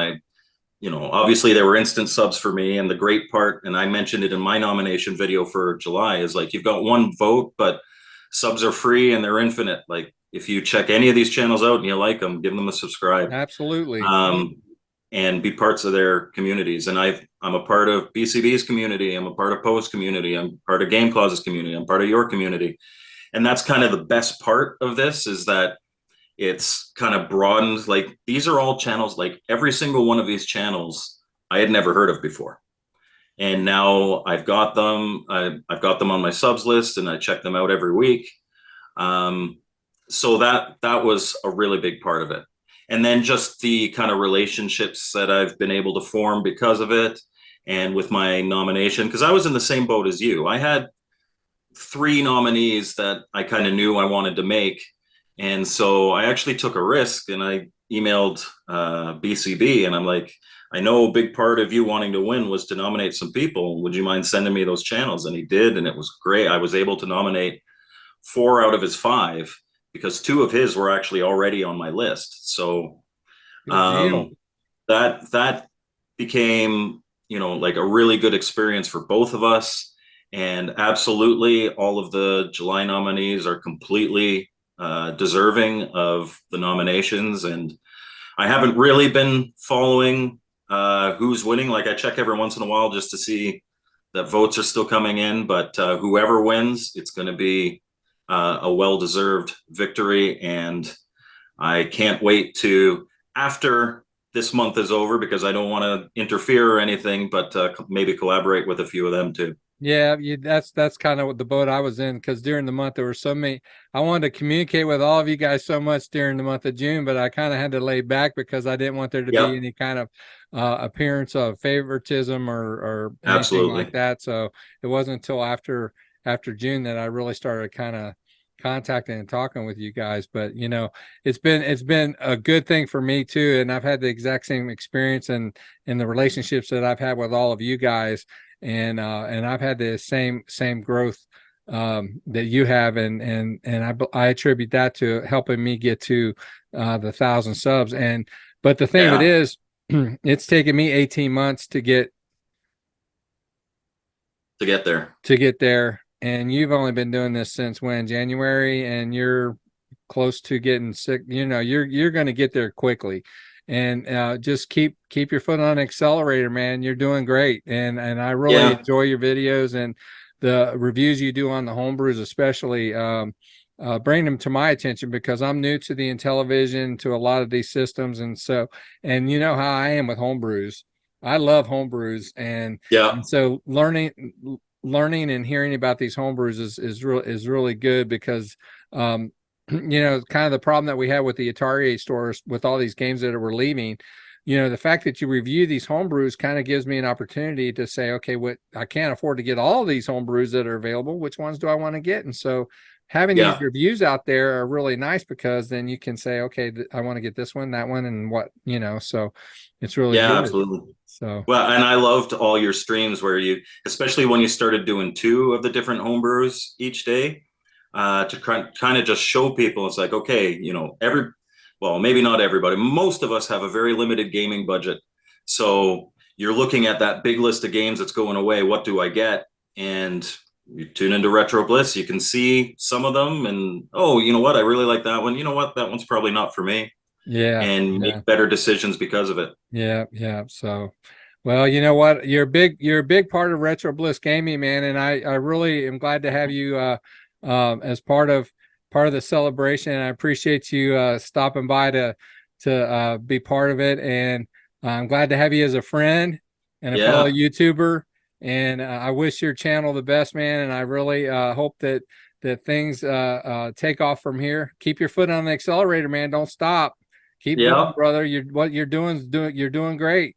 Obviously there were instant subs for me. And the great part, and I mentioned it in my nomination video for July, is like you've got one vote, but subs are free and they're infinite. Like if you check any of these channels out and you like them, give them a subscribe. absolutely. Um, and be parts of their communities. And I'm a part of BCB's community. I'm a part of Poe's community. I'm part of Game Closet's community. I'm part of your community. And that's kind of the best part of this, is that it's kind of broadened. Like these are all channels, like every single one of these channels I had never heard of before. And now I've got them. I've got them on my subs list, and I check them out every week. Um, so that was a really big part of it. And then just the kind of relationships that I've been able to form because of it, and with my nomination, because I was in the same boat as you. I had three nominees that I kind of knew I wanted to make. And so I actually took a risk, and I emailed BCB, and I'm like, I know a big part of you wanting to win was to nominate some people. Would you mind sending me those channels? And he did, and it was great. I was able to nominate 4 out of his 5, because 2 of his were actually already on my list. So Good deal. um, that became, like a really good experience for both of us. And absolutely, all of the July nominees are completely deserving of the nominations. And I haven't really been following who's winning. Like I check every once in a while just to see that votes are still coming in. But whoever wins, it's going to be a well-deserved victory. And I can't wait to, after this month is over, because I don't want to interfere or anything, but maybe collaborate with a few of them too. Yeah, that's kind of what the boat I was in, because during the month there were so many. I wanted to communicate with all of you guys so much during the month of June, but I kind of had to lay back because I didn't want there to be Yep, any kind of appearance of favoritism or anything like absolutely. that. So it wasn't until after June that I really started kind of contacting and talking with you guys. But it's been a good thing for me too, and I've had the exact same experience and in the relationships that I've had with all of you guys, and I've had the same growth that you have, and I attribute that to helping me get to the 1,000 subs. But the thing of it Yeah, is, it's taken me 18 months to get there. to get there, and you've only been doing this since when? January, and you're close to getting sick. You're going to get there quickly, and just keep your foot on the accelerator, man. You're doing great, and I really Yeah, enjoy your videos and the reviews you do on the homebrews, especially. Bring them to my attention, because I'm new to the Intellivision, to a lot of these systems, and you know how I am with homebrews. I love homebrews, yeah, and so learning and hearing about these homebrews is really good, because kind of the problem that we have with the Atari stores with all these games that were leaving. The fact that you review these homebrews kind of gives me an opportunity to say, okay, what I can't afford to get all these homebrews that are available. Which ones do I want to get? And so having these yeah, reviews out there are really nice, because then you can say, okay, I want to get this one, that one, and so it's really yeah, good. absolutely. So Well, and I loved all your streams where you, especially when you started doing 2 of the different homebrews each day, to kind of just show people it's like, okay, well, maybe not everybody, most of us have a very limited gaming budget. So you're looking at that big list of games that's going away. What do I get? And you tune into Retro Bliss, you can see some of them, and oh, you know what? I really like that one. You know what? That one's probably not for me, yeah, and yeah. make better decisions because of it. Yeah, yeah. So, Well, you know what? You're a big part of Retro Bliss Gaming, man, and I really am glad to have you as part of the celebration. And I appreciate you stopping by to be part of it, and I'm glad to have you as a friend and a fellow Yeah. YouTuber. And I wish your channel the best, man. And I really hope that things take off from here. Keep your foot on the accelerator, man. Don't stop. Keep going, Yeah. brother. What you're doing is you're doing great.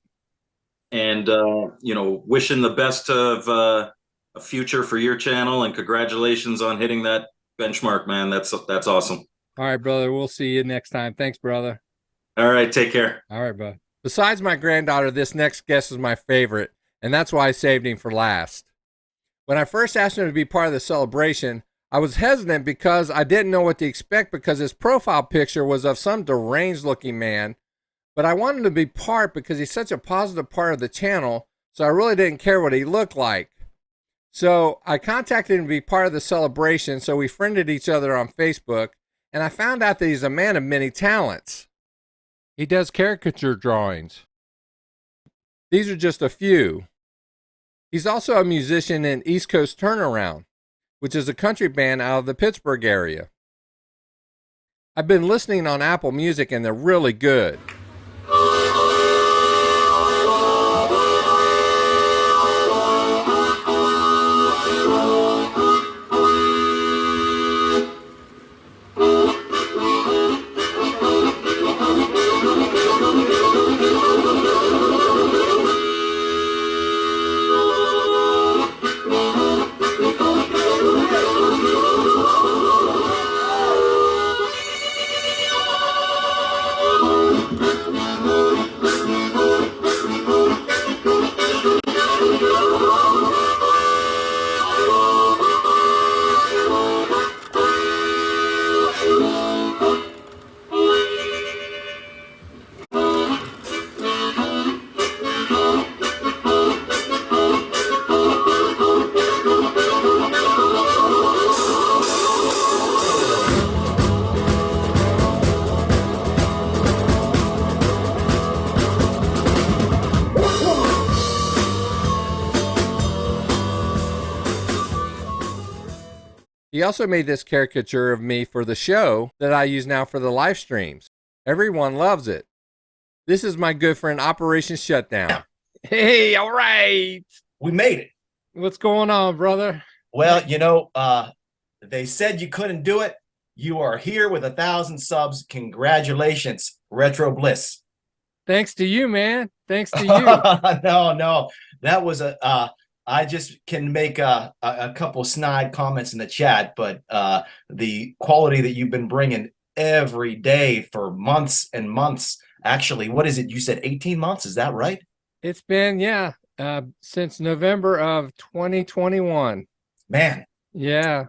And you know, wishing the best of a future for your channel, and congratulations on hitting that benchmark, man. That's awesome. All right, brother. We'll see you next time. Thanks, brother. All right, take care. All right, bud. Besides my granddaughter, this next guest is my favorite, and that's why I saved him for last. When I first asked him to be part of the celebration, I was hesitant because I didn't know what to expect because his profile picture was of some deranged looking man, but I wanted him to be part because he's such a positive part of the channel, so I really didn't care what he looked like. So I contacted him to be part of the celebration, so we friended each other on Facebook, and I found out that he's a man of many talents. He does caricature drawings. These are just a few. He's also a musician in East Coast Turnaround, which is a country band out of the Pittsburgh area. I've been listening on Apple Music and they're really good. He also made this caricature of me for the show that I use now for the live streams. Everyone loves it. This is my good friend Operation Shutdown. Hey, all right. We made it. What's going on, brother? Well, you know, they said you couldn't do it. You are here with 1,000 subs. Congratulations, Retro Bliss. Thanks to you, man. Thanks to you. No, that was I just can make a couple snide comments in the chat, but the quality that you've been bringing every day for months and months. Actually, what is it? You said 18 months. Is that right? It's been, yeah, since November of 2021. Man. Yeah.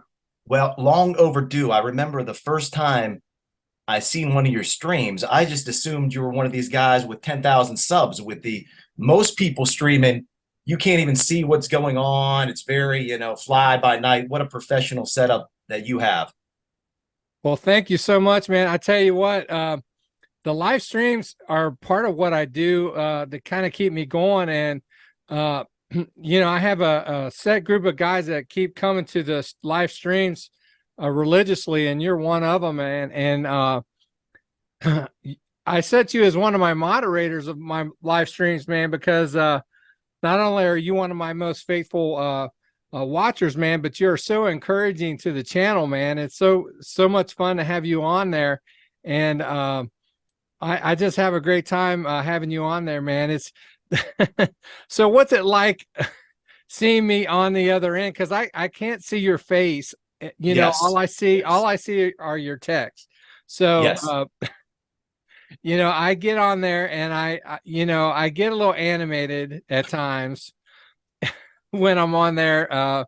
Well, long overdue. I remember the first time I seen one of your streams, I just assumed you were one of these guys with 10,000 subs. With the most people streaming, you can't even see what's going on. It's very, you know, fly by night. What a professional setup that you have. Well, thank you so much, man. I tell you what, the live streams are part of what I do to kind of keep me going. And, you know, I have a set group of guys that keep coming to the live streams religiously, and you're one of them, man. And I set you as one of my moderators of my live streams, man, because not only are you one of my most faithful watchers, man, but you're so encouraging to the channel, man. It's so much fun to have you on there. And I just have a great time having you on there, man. It's so what's it like seeing me on the other end? Because I can't see your face. You know, all I see are your texts. So you know, I get on there and I you know, I get a little animated at times when I'm on there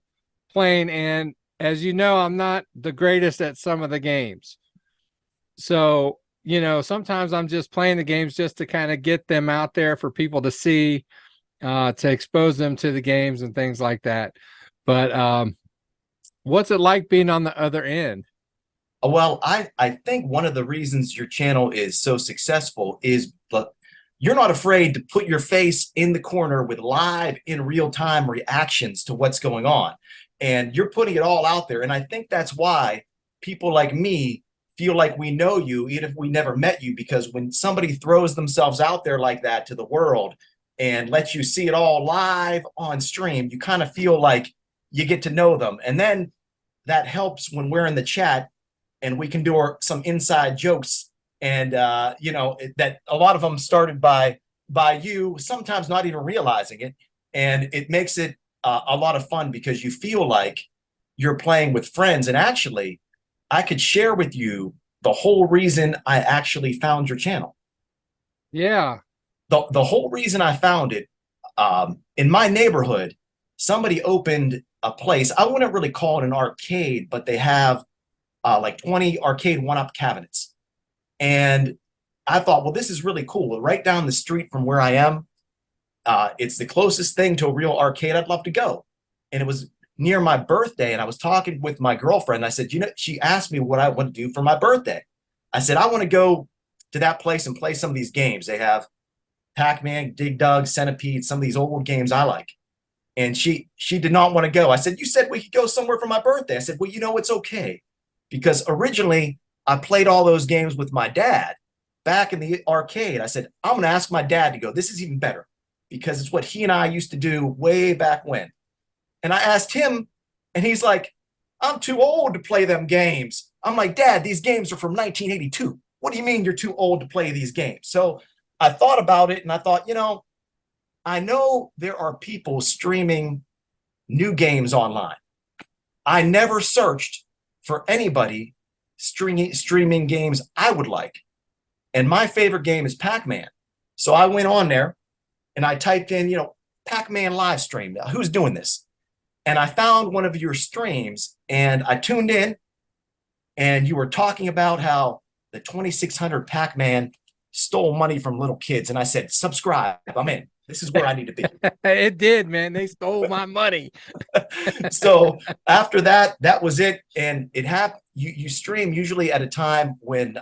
playing. And as you know, I'm not the greatest at some of the games. So, you know, sometimes I'm just playing the games just to kind of get them out there for people to see, to expose them to the games and things like that. But what's it like being on the other end? Well, I think one of the reasons your channel is so successful is you're not afraid to put your face in the corner with live in real time reactions to what's going on. And you're putting it all out there. And I think that's why people like me feel like we know you, even if we never met you, because when somebody throws themselves out there like that to the world and lets you see it all live on stream, you kind of feel like you get to know them. And then that helps when we're in the chat and we can do some inside jokes. And you know, that a lot of them started by you, sometimes not even realizing it. And it makes it a lot of fun because you feel like you're playing with friends. And actually, I could share with you the whole reason I actually found your channel. Yeah. The whole reason I found it, in my neighborhood, somebody opened a place. I wouldn't really call it an arcade, but they have like 20 arcade one-up cabinets. And I thought, well, this is really cool. Right down the street from where I am, it's the closest thing to a real arcade I'd love to go. And it was near my birthday, and I was talking with my girlfriend. I said, you know, she asked me what I want to do for my birthday. I said, I want to go to that place and play some of these games. They have Pac-Man, Dig Dug, Centipede, some of these old games I like. And she did not want to go. I said, you said we could go somewhere for my birthday. I said, well, you know, it's okay. Because originally I played all those games with my dad back in the arcade. I said, I'm going to ask my dad to go. This is even better because it's what he and I used to do way back when. And I asked him, and he's like, I'm too old to play them games. I'm like, Dad, these games are from 1982. What do you mean you're too old to play these games? So I thought about it, and I thought, you know, I know there are people streaming new games online. I never searched for anybody streaming games I would like. And my favorite game is Pac-Man. So I went on there and I typed in, you know, Pac-Man live stream. Who's doing this? And I found one of your streams and I tuned in, and you were talking about how the 2600 Pac-Man stole money from little kids. And I said, subscribe, I'm in. This is where I need to be. It did, man. They stole my money. So after that, that was it. And it happened. You stream usually at a time when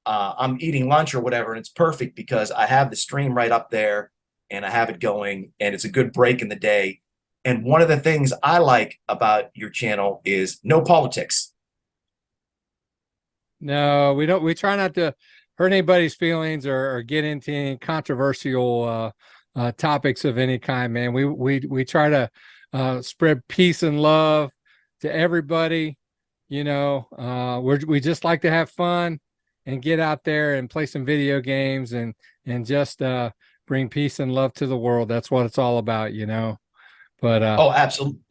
I'm eating lunch or whatever. And it's perfect because I have the stream right up there and I have it going, and it's a good break in the day. And one of the things I like about your channel is no politics. No, we don't. We try not to hurt anybody's feelings or get into any controversial topics of any kind, man. We try to spread peace and love to everybody. You know, we just like to have fun and get out there and play some video games and just bring peace and love to the world. That's what it's all about, you know. But oh,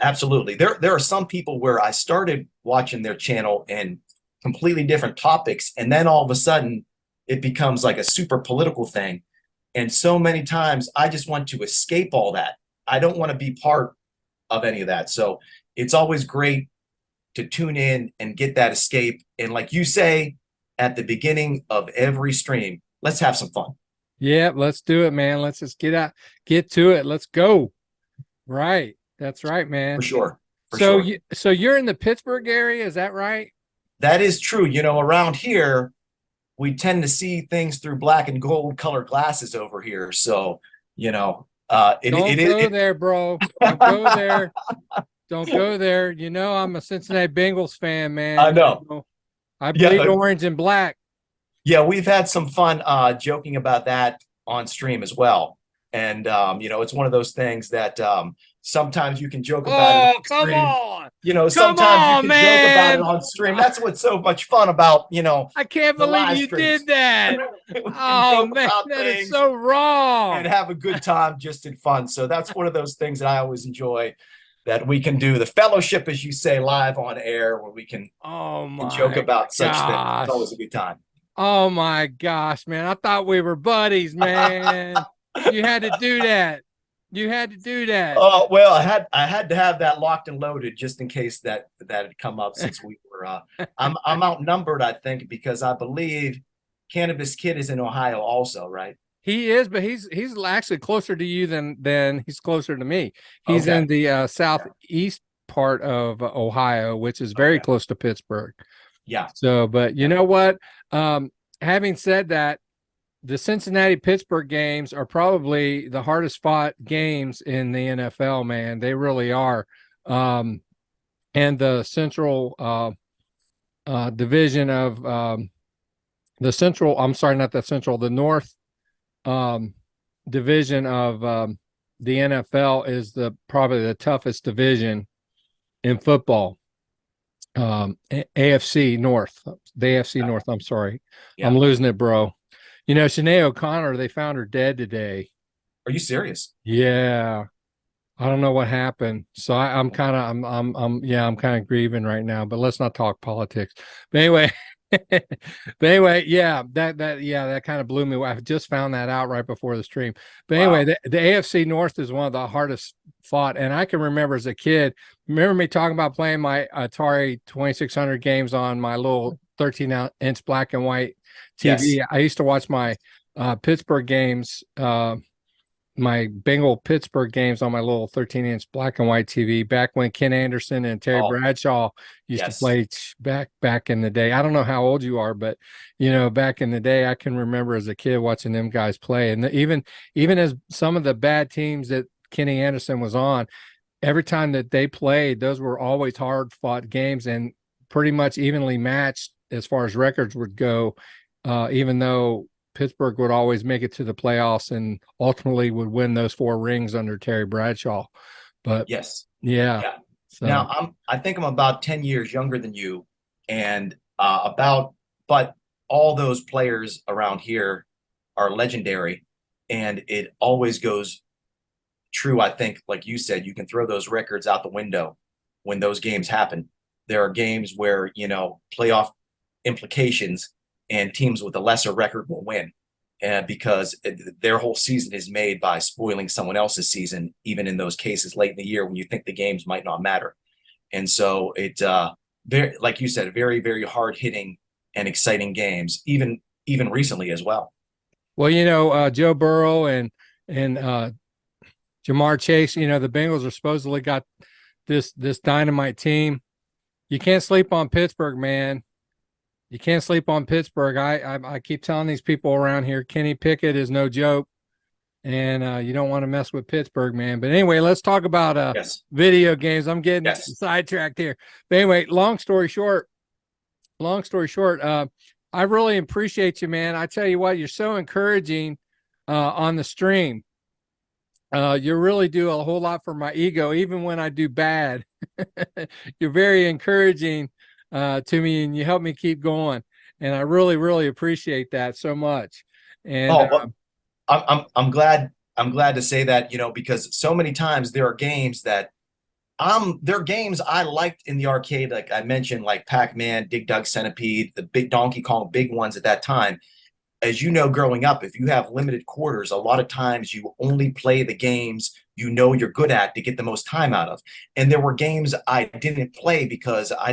absolutely. There are some people where I started watching their channel and completely different topics, and then all of a sudden it becomes like a super political thing. And so many times I just want to escape all that. I don't want to be part of any of that. So it's always great to tune in and get that escape. And like you say at the beginning of every stream, let's have some fun. yeah, let's do it, man. Let's just get to it. Let's go. Right. That's right, man. For sure. So you're in the Pittsburgh area, is that right? That is true. You know, around here, we tend to see things through black and gold colored glasses over here. So, you know, Don't go there, bro. Don't go there. Don't go there. You know, I'm a Cincinnati Bengals fan, man. I know. You know, I bleed Yeah. orange and black. Yeah, we've had some fun joking about that on stream as well. And, you know, it's one of those things that sometimes you can joke about it on come stream. on. You know, Come sometimes on, you can joke about man. it on stream. That's what's so much fun about, you know, I can't the believe live you streams. did that. We can Oh, joke man, about that is things so wrong. and have a good time just in fun. So that's one of those things that I always enjoy, that we can do the fellowship, as you say, live on air, where we can, Oh, my joke about such things. gosh. It's always a good time. Oh, my gosh, man. I thought we were buddies, man. You had to do that. You had to do that. Oh, well, I had to have that locked and loaded just in case that had come up, since we were I'm outnumbered, I think, because I believe Cannabis Kid is in Ohio also, right? He is, but he's actually closer to you than he's closer to me. He's Okay. in the southeast part of Ohio, which is very Okay. close to Pittsburgh. Yeah. So, but you know what? Having said that, the Cincinnati Pittsburgh games are probably the hardest fought games in the NFL, man. They really are. And the central division of the central, I'm sorry, not the central, the north division of the NFL is probably the toughest division in football. AFC North, the AFC North. I'm sorry, I'm losing it, bro. You know, Sinead O'Connor, they found her dead today. Are you serious? Yeah, I don't know what happened. So I'm kind of, I'm kind of grieving right now. But let's not talk politics. But anyway, yeah, that kind of blew me away. I just found that out right before the stream. But anyway, the AFC North is one of the hardest fought, and I can remember as a kid. Remember me talking about playing my Atari 2600 games on my little 13-inch black and white TV. Yes. I used to watch my Pittsburgh games. My Bengal Pittsburgh games on my little 13-inch black and white TV back when Ken Anderson and Terry Bradshaw used to play back in the day. I don't know how old you are, but you know, back in the day, I can remember as a kid watching them guys play. And even as some of the bad teams that Kenny Anderson was on, every time that they played, those were always hard fought games and pretty much evenly matched as far as records would go, even though Pittsburgh would always make it to the playoffs and ultimately would win those 4 rings under Terry Bradshaw. But yeah. So. Now I think I'm about 10 years younger than you, and but all those players around here are legendary, and it always goes true. I think, like you said, you can throw those records out the window when those games happen. There are games where, you know, playoff implications and teams with a lesser record will win, because their whole season is made by spoiling someone else's season, even in those cases late in the year when you think the games might not matter. And so very, like you said, very, very hard hitting and exciting games, even recently as well. Well, you know, Joe Burrow and Jamar Chase, you know, the Bengals are supposedly got this dynamite team. You can't sleep on Pittsburgh, man. You can't sleep on Pittsburgh. I keep telling these people around here, Kenny Pickett is no joke, and you don't want to mess with Pittsburgh, man. But anyway, let's talk about video games. I'm getting sidetracked here. But anyway, long story short, I really appreciate you, man. I tell you what, you're so encouraging on the stream. You really do a whole lot for my ego, even when I do bad. You're very encouraging to me, and you help me keep going, and I really, really appreciate that so much. And I'm glad to say that, you know, because so many times there are games that there are games I liked in the arcade, like I mentioned, like Pac-Man, Dig Dug Centipede, the big Donkey Kong, big ones at that time. As you know, growing up, if you have limited quarters, a lot of times you only play the games you know you're good at to get the most time out of. And there were games I didn't play because I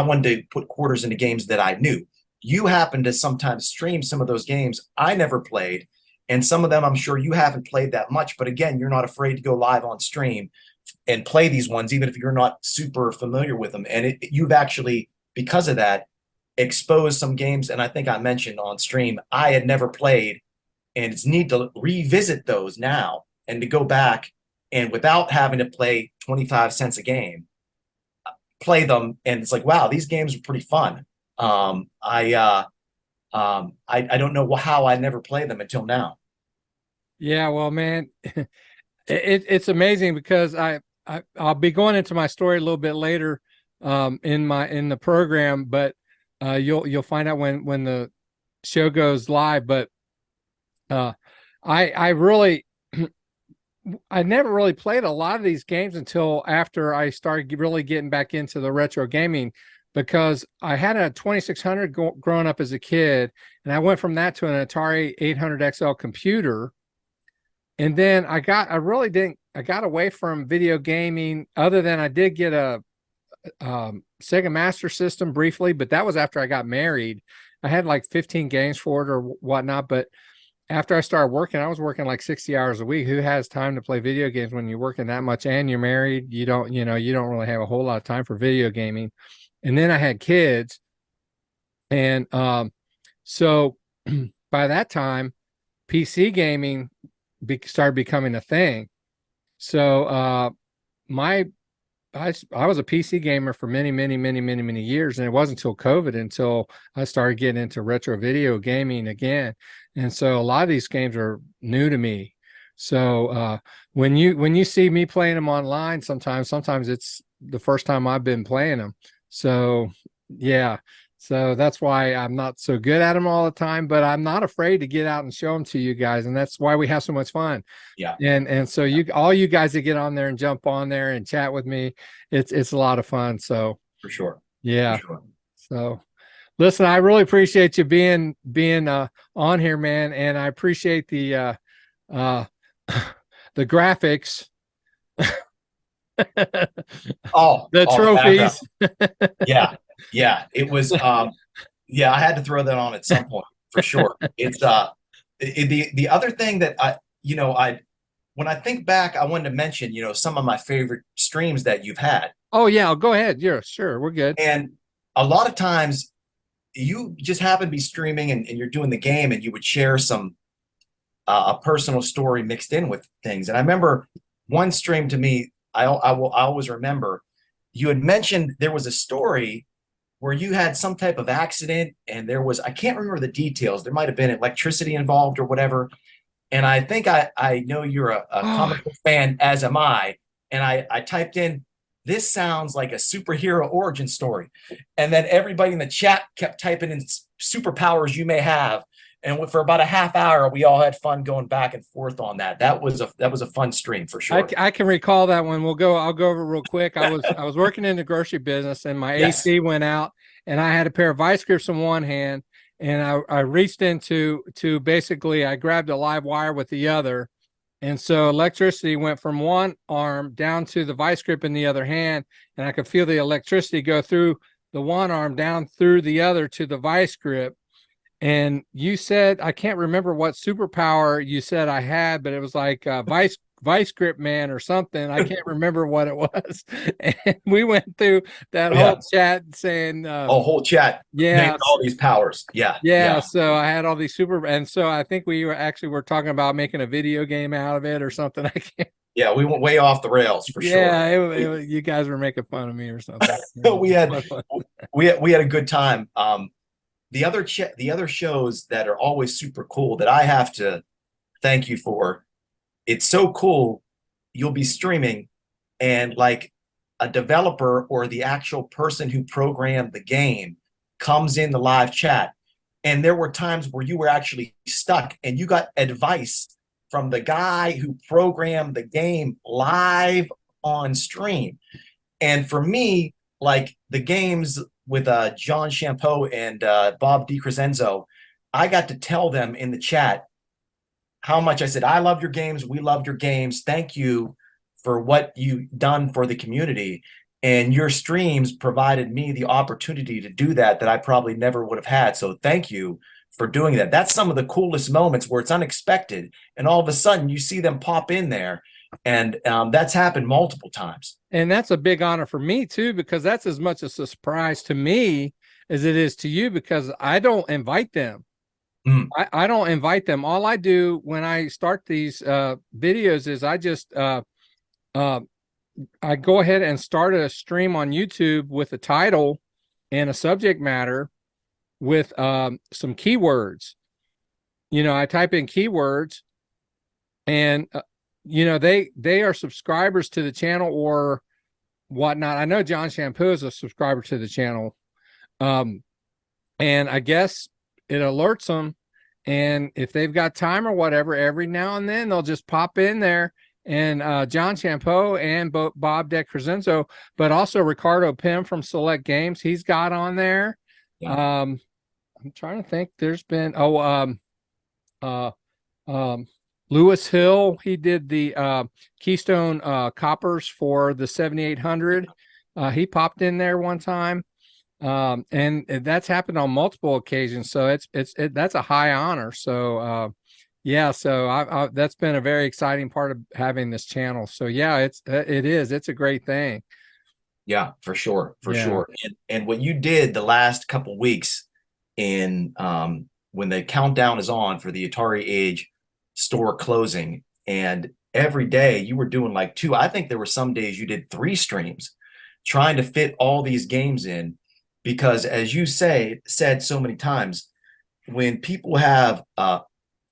wanted to put quarters into games that I knew. You happen to sometimes stream some of those games I never played, and some of them I'm sure you haven't played that much, but again, you're not afraid to go live on stream and play these ones, even if you're not super familiar with them. And you've actually, because of that, exposed some games, and I think I mentioned on stream, I had never played, and it's neat to revisit those now and to go back and without having to play 25 cents a game, play them, and it's like, wow, these games are pretty fun. I don't know how I never played them until now. Yeah, well, man, it's amazing because I'll be going into my story a little bit later in the program, but you'll find out when the show goes live. But I really I never really played a lot of these games until after I started really getting back into the retro gaming, because I had a 2600 growing up as a kid, and I went from that to an Atari 800 XL computer. And then I got away from video gaming, other than I did get a Sega Master System briefly, but that was after I got married. I had like 15 games for it or whatnot, but after I started working, I was working like 60 hours a week. Who has time to play video games when you're working that much and you're married? You don't really have a whole lot of time for video gaming. And then I had kids. And so by that time, PC gaming started becoming a thing. So I was a PC gamer for many years, and it wasn't until COVID until I started getting into retro video gaming again. And so a lot of these games are new to me. So when you see me playing them online, sometimes it's the first time I've been playing them. So yeah, so that's why I'm not so good at them all the time, but I'm not afraid to get out and show them to you guys, and that's why we have so much fun. Yeah. And so all you guys that get on there and jump on there and chat with me, it's a lot of fun. So For sure. yeah. For sure. So listen, I really appreciate you being on here, man, and I appreciate the the graphics. Oh, the trophies. Yeah. Yeah. It was yeah, I had to throw that on at some point for sure. It's the other thing that I when I think back, I wanted to mention, some of my favorite streams that you've had. Oh yeah, go ahead. Yeah, sure. We're good. And a lot of times you just happen to be streaming and you're doing the game and you would share some a personal story mixed in with things. And I remember one stream to me, I always remember you had mentioned there was a story where you had some type of accident and there was, I can't remember the details. There might have been electricity involved or whatever. And I think I know you're a comic book fan, as am I. And I typed in, this sounds like a superhero origin story. And then everybody in the chat kept typing in superpowers you may have. And for about a half hour, we all had fun going back and forth on that. That was a fun stream for sure. I can recall that one. I'll go over real quick. I was working in the grocery business, and my Yes. AC went out, and I had a pair of vice grips in one hand, and I reached into basically I grabbed a live wire with the other, and so electricity went from one arm down to the vice grip in the other hand, and I could feel the electricity go through the one arm down through the other to the vice grip. And you said, I can't remember what superpower you said I had, but it was like vice grip man or something. I can't remember what it was. And we went through that whole chat saying, whole chat. Yeah. Named all these powers. Yeah. Yeah. So I had all these and so I think we were talking about making a video game out of it or something. I can't. Yeah, we went way off the rails for sure. Yeah, you guys were making fun of me or something. we had a good time. The other shows that are always super cool that I have to thank you for. It's so cool. You'll be streaming and like a developer or the actual person who programmed the game comes in the live chat. And there were times where you were actually stuck and you got advice from the guy who programmed the game live on stream. And for me, like the games with John Champeau and Bob DiCrescenzo, I got to tell them in the chat how much I said, I love your games. We loved your games. Thank you for what you've done for the community. And your streams provided me the opportunity to do that I probably never would have had. So thank you for doing that. That's some of the coolest moments where it's unexpected. And all of a sudden you see them pop in there. And that's happened multiple times. And that's a big honor for me too, because that's as much a surprise to me as it is to you, because I don't invite them. I don't invite them. All I do when I start these videos is I just I go ahead and start a stream on YouTube with a title and a subject matter with some keywords. I type in keywords, and they are subscribers to the channel or whatnot. I know John Shampoo is a subscriber to the channel. And I guess it alerts them. And if they've got time or whatever, every now and then they'll just pop in there. And John Champeau and Bob DeCrescenzo, but also Ricardo Pym from Select Games, he's got on there. Yeah. I'm trying to think. There's been Lewis Hill. He did the Keystone Coppers for the 7800. He popped in there one time, and that's happened on multiple occasions. So that's a high honor. So yeah, so that's been a very exciting part of having this channel. So yeah, it's a great thing. Yeah, for sure, for sure. And what you did the last couple weeks in when the countdown is on for the Atari Age store closing, and every day you were doing like 2. I think there were some days you did 3 streams trying to fit all these games in, because as you said so many times, when people have a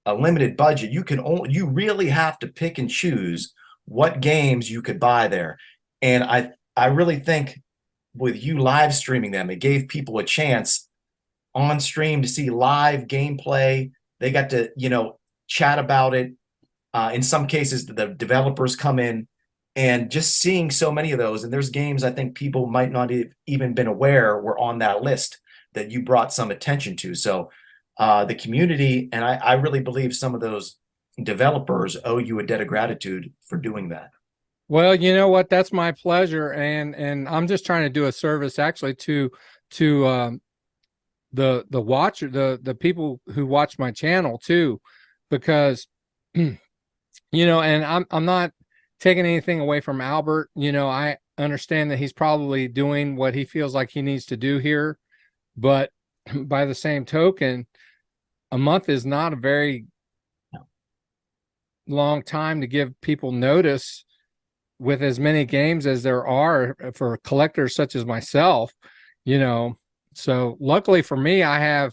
limited budget, you really have to pick and choose what games you could buy there. And I really think with you live streaming them, it gave people a chance on stream to see live gameplay. They got to, chat about it. In some cases, the developers come in, and just seeing so many of those. And there's games I think people might not have even been aware were on that list that you brought some attention to. So the community, and I really believe some of those developers owe you a debt of gratitude for doing that. Well, you know what? That's my pleasure, and I'm just trying to do a service actually to the watcher, the people who watch my channel too, because and I'm not taking anything away from Albert. I understand that he's probably doing what he feels like he needs to do here, but by the same token, a month is not a very long time to give people notice with as many games as there are for collectors such as myself. So luckily for me, I have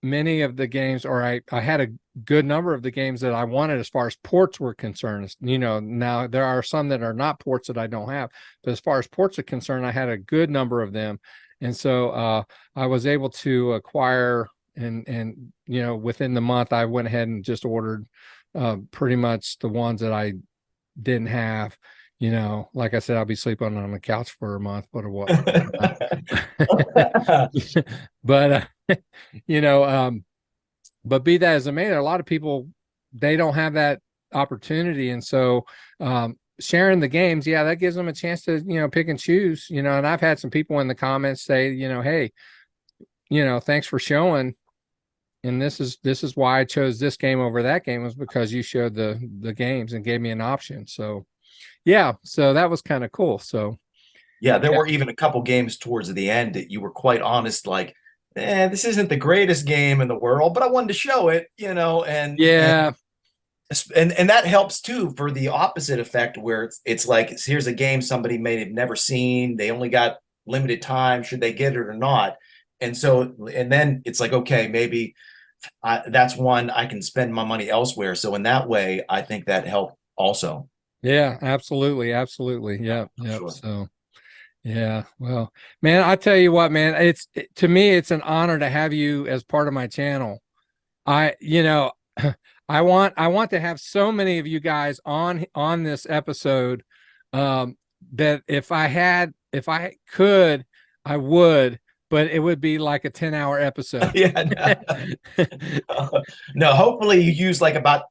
many of the games, or I had a good number of the games that I wanted as far as ports were concerned. Now there are some that are not ports that I don't have, but as far as ports are concerned, I had a good number of them. And so I was able to acquire, and within the month, I went ahead and just ordered pretty much the ones that I didn't have. Like I said, I'll be sleeping on the couch for a month, but what? But but be that as it may, a lot of people, they don't have that opportunity, and so sharing the games, that gives them a chance to pick and choose. And I've had some people in the comments say, hey, thanks for showing, and this is why I chose this game over that game, was because you showed the games and gave me an option. So so that was kind of cool. So there were even a couple games towards the end that you were quite honest, like, this isn't the greatest game in the world, but I wanted to show it, and that helps too, for the opposite effect, where it's like, here's a game somebody may have never seen, they only got limited time, should they get it or not? And then it's like, okay, maybe that's one I can spend my money elsewhere. So in that way, I think that helped also. Yeah, absolutely. Yeah. Sure. So well, man, I tell you what, man, to me, it's an honor to have you as part of my channel. I want to have so many of you guys on this episode, that if I could, I would, but it would be like a 10-hour episode. No, hopefully you use like about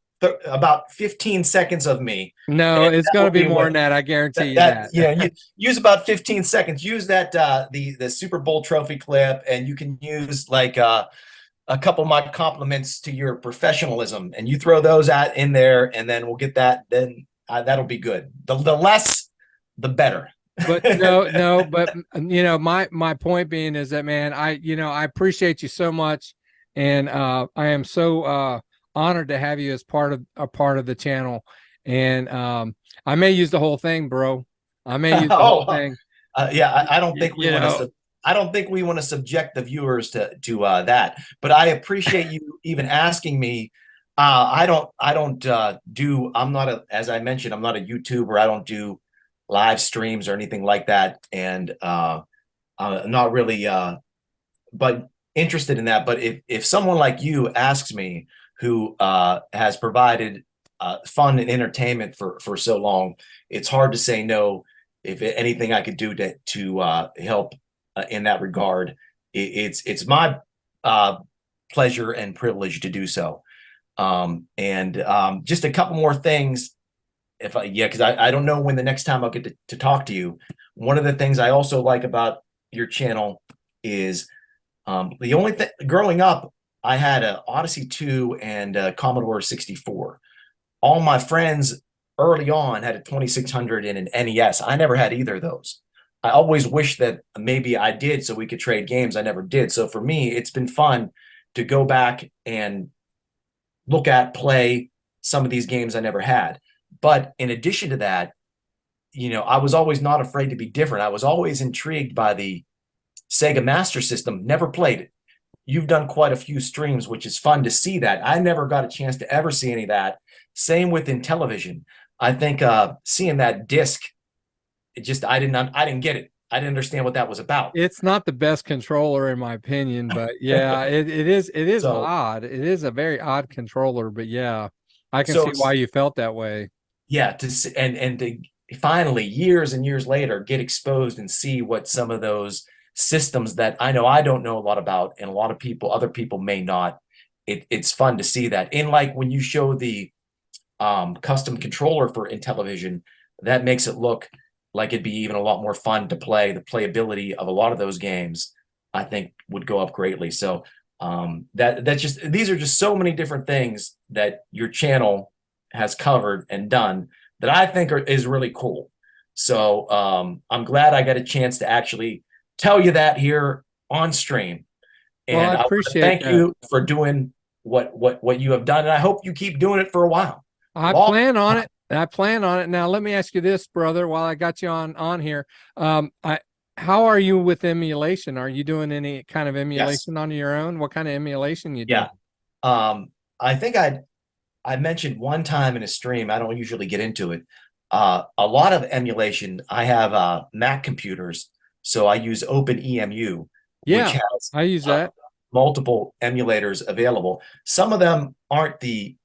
15 seconds of me. No, it's going to be more than that. I guarantee you that. You use about 15 seconds. Use that the Super Bowl trophy clip, and you can use like a couple of my compliments to your professionalism, and you throw those in there, and then we'll get that. Then that'll be good. The less, the better. But but my point being is that, man, I appreciate you so much, and I am so honored to have you as part of the channel. And I may use the whole thing, bro. I may use the whole thing. I don't think we want to. I don't think we want to subject the viewers to that. But I appreciate you even asking me. I don't do. I'm not as I mentioned, I'm not a YouTuber. I don't do live streams or anything like that, and I'm not really but interested in that. But if someone like you asks me, who has provided fun and entertainment for so long, it's hard to say no. If anything I could do to help in that regard, it's my pleasure and privilege to do so. Just a couple more things, because I don't know when the next time I'll get to talk to you. One of the things I also like about your channel is the only thing, growing up, I had a Odyssey 2 and a Commodore 64. All my friends early on had a 2600 and an NES. I never had either of those. I always wished that maybe I did, so we could trade games. I never did. So for me, it's been fun to go back and look at, play some of these games I never had. But in addition to that, you know, I was always not afraid to be different. I was always intrigued by the Sega Master System, never played it. You've done quite a few streams, which is fun to see that. I never got a chance to ever see any of that. Same with Intellivision. I think seeing that disc, it just I didn't get it. I didn't understand what that was about. It's not the best controller in my opinion, but yeah, it is So- odd. It is a very odd controller, but yeah, I can So see it's- why you felt that way. Yeah, and to finally years and years later get exposed and see what some of those systems that I know I don't know a lot about, and a lot of people, other people may not. It's fun to see that. And like when you show the custom controller for Intellivision, that makes it look like it'd be even a lot more fun to play. The playability of a lot of those games, I think, would go up greatly. So that's just, these are just so many different things that your channel has covered and done that I think is really cool. So I'm glad I got a chance to actually tell you that here on stream. And Well, I I wanna appreciate thank that. you for doing what you have done, and I hope you keep doing it for a while. I Long plan on it. I plan on it. Now, let me ask you this, brother, while I got you on here. How are you with emulation? Are you doing any kind of emulation on your own? What kind of emulation you do? Yeah. I think I mentioned one time in a stream, I don't usually get into it. A lot of emulation, I have Mac computers, so I use OpenEMU, Yeah, which has I use that. multiple emulators available. Some of them aren't the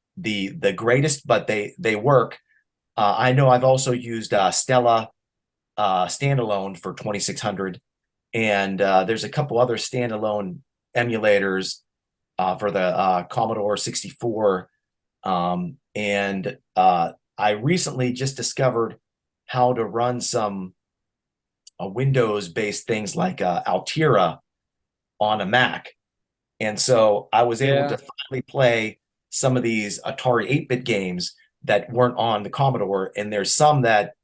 greatest, but they work. I know I've also used Stella standalone for 2600, and there's a couple other standalone emulators for the Commodore 64. And I recently just discovered how to run some Windows-based things like Altera on a Mac. And so I was able Yeah. to finally play some of these Atari 8-bit games that weren't on the Commodore. And there's some that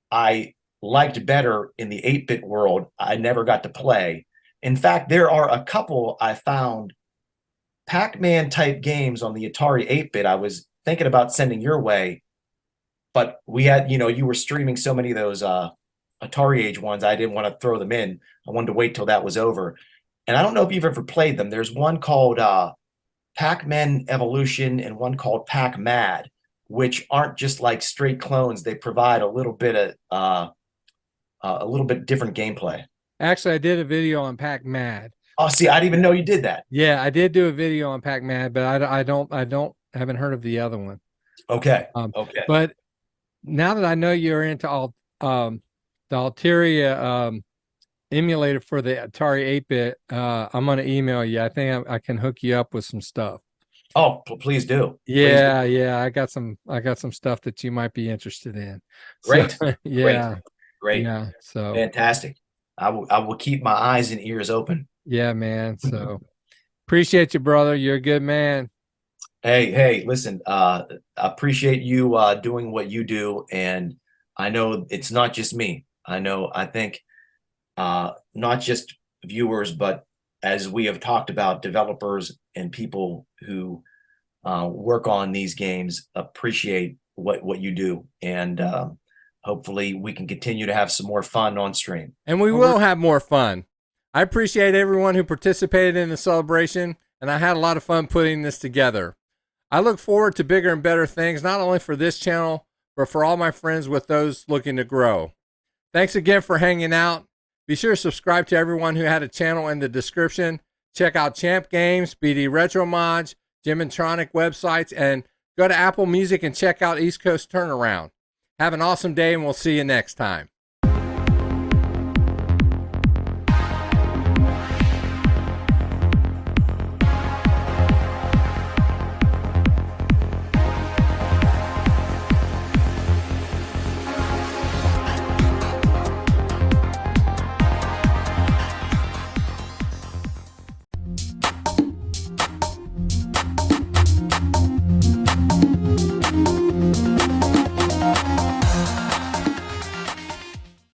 I liked better in the 8-bit world. I never got to play. In fact, there are a couple I found Pac-Man type games on the Atari 8-bit I was thinking about sending your way, but we had, you know, you were streaming so many of those Atari age ones, I didn't want to throw them in. I wanted to wait till that was over. And I don't know if you've ever played them. There's one called Pac-Man Evolution and one called Pac-Mad, which aren't just like straight clones. They provide a little bit different gameplay. Actually, I did a video on Pac-Mad. Oh, see, I didn't even know you did that. Yeah, I did do a video on Pac-Mad, but I haven't heard of the other one. Okay. Okay. But now that I know you're into all the Alteria emulator for the Atari 8-bit, I'm gonna email you. I think I can hook you up with some stuff. Oh, please do. Yeah, yeah. I got some stuff that you might be interested in. Great. So, yeah. Great. Yeah. So fantastic. I will keep my eyes and ears open. Yeah, man. So appreciate you, brother. You're a good man. Hey, listen, I appreciate you doing what you do. And I know it's not just me. I think not just viewers, but as we have talked about, developers and people who work on these games appreciate what you do. And hopefully we can continue to have some more fun on stream. And we will have more fun. I appreciate everyone who participated in the celebration, and I had a lot of fun putting this together. I look forward to bigger and better things, not only for this channel, but for all my friends with those looking to grow. Thanks again for hanging out. Be sure to subscribe to everyone who had a channel in the description. Check out Champ Games, BD RetroMods, Gymtronic websites, and go to Apple Music and check out East Coast Turnaround. Have an awesome day, and we'll see you next time.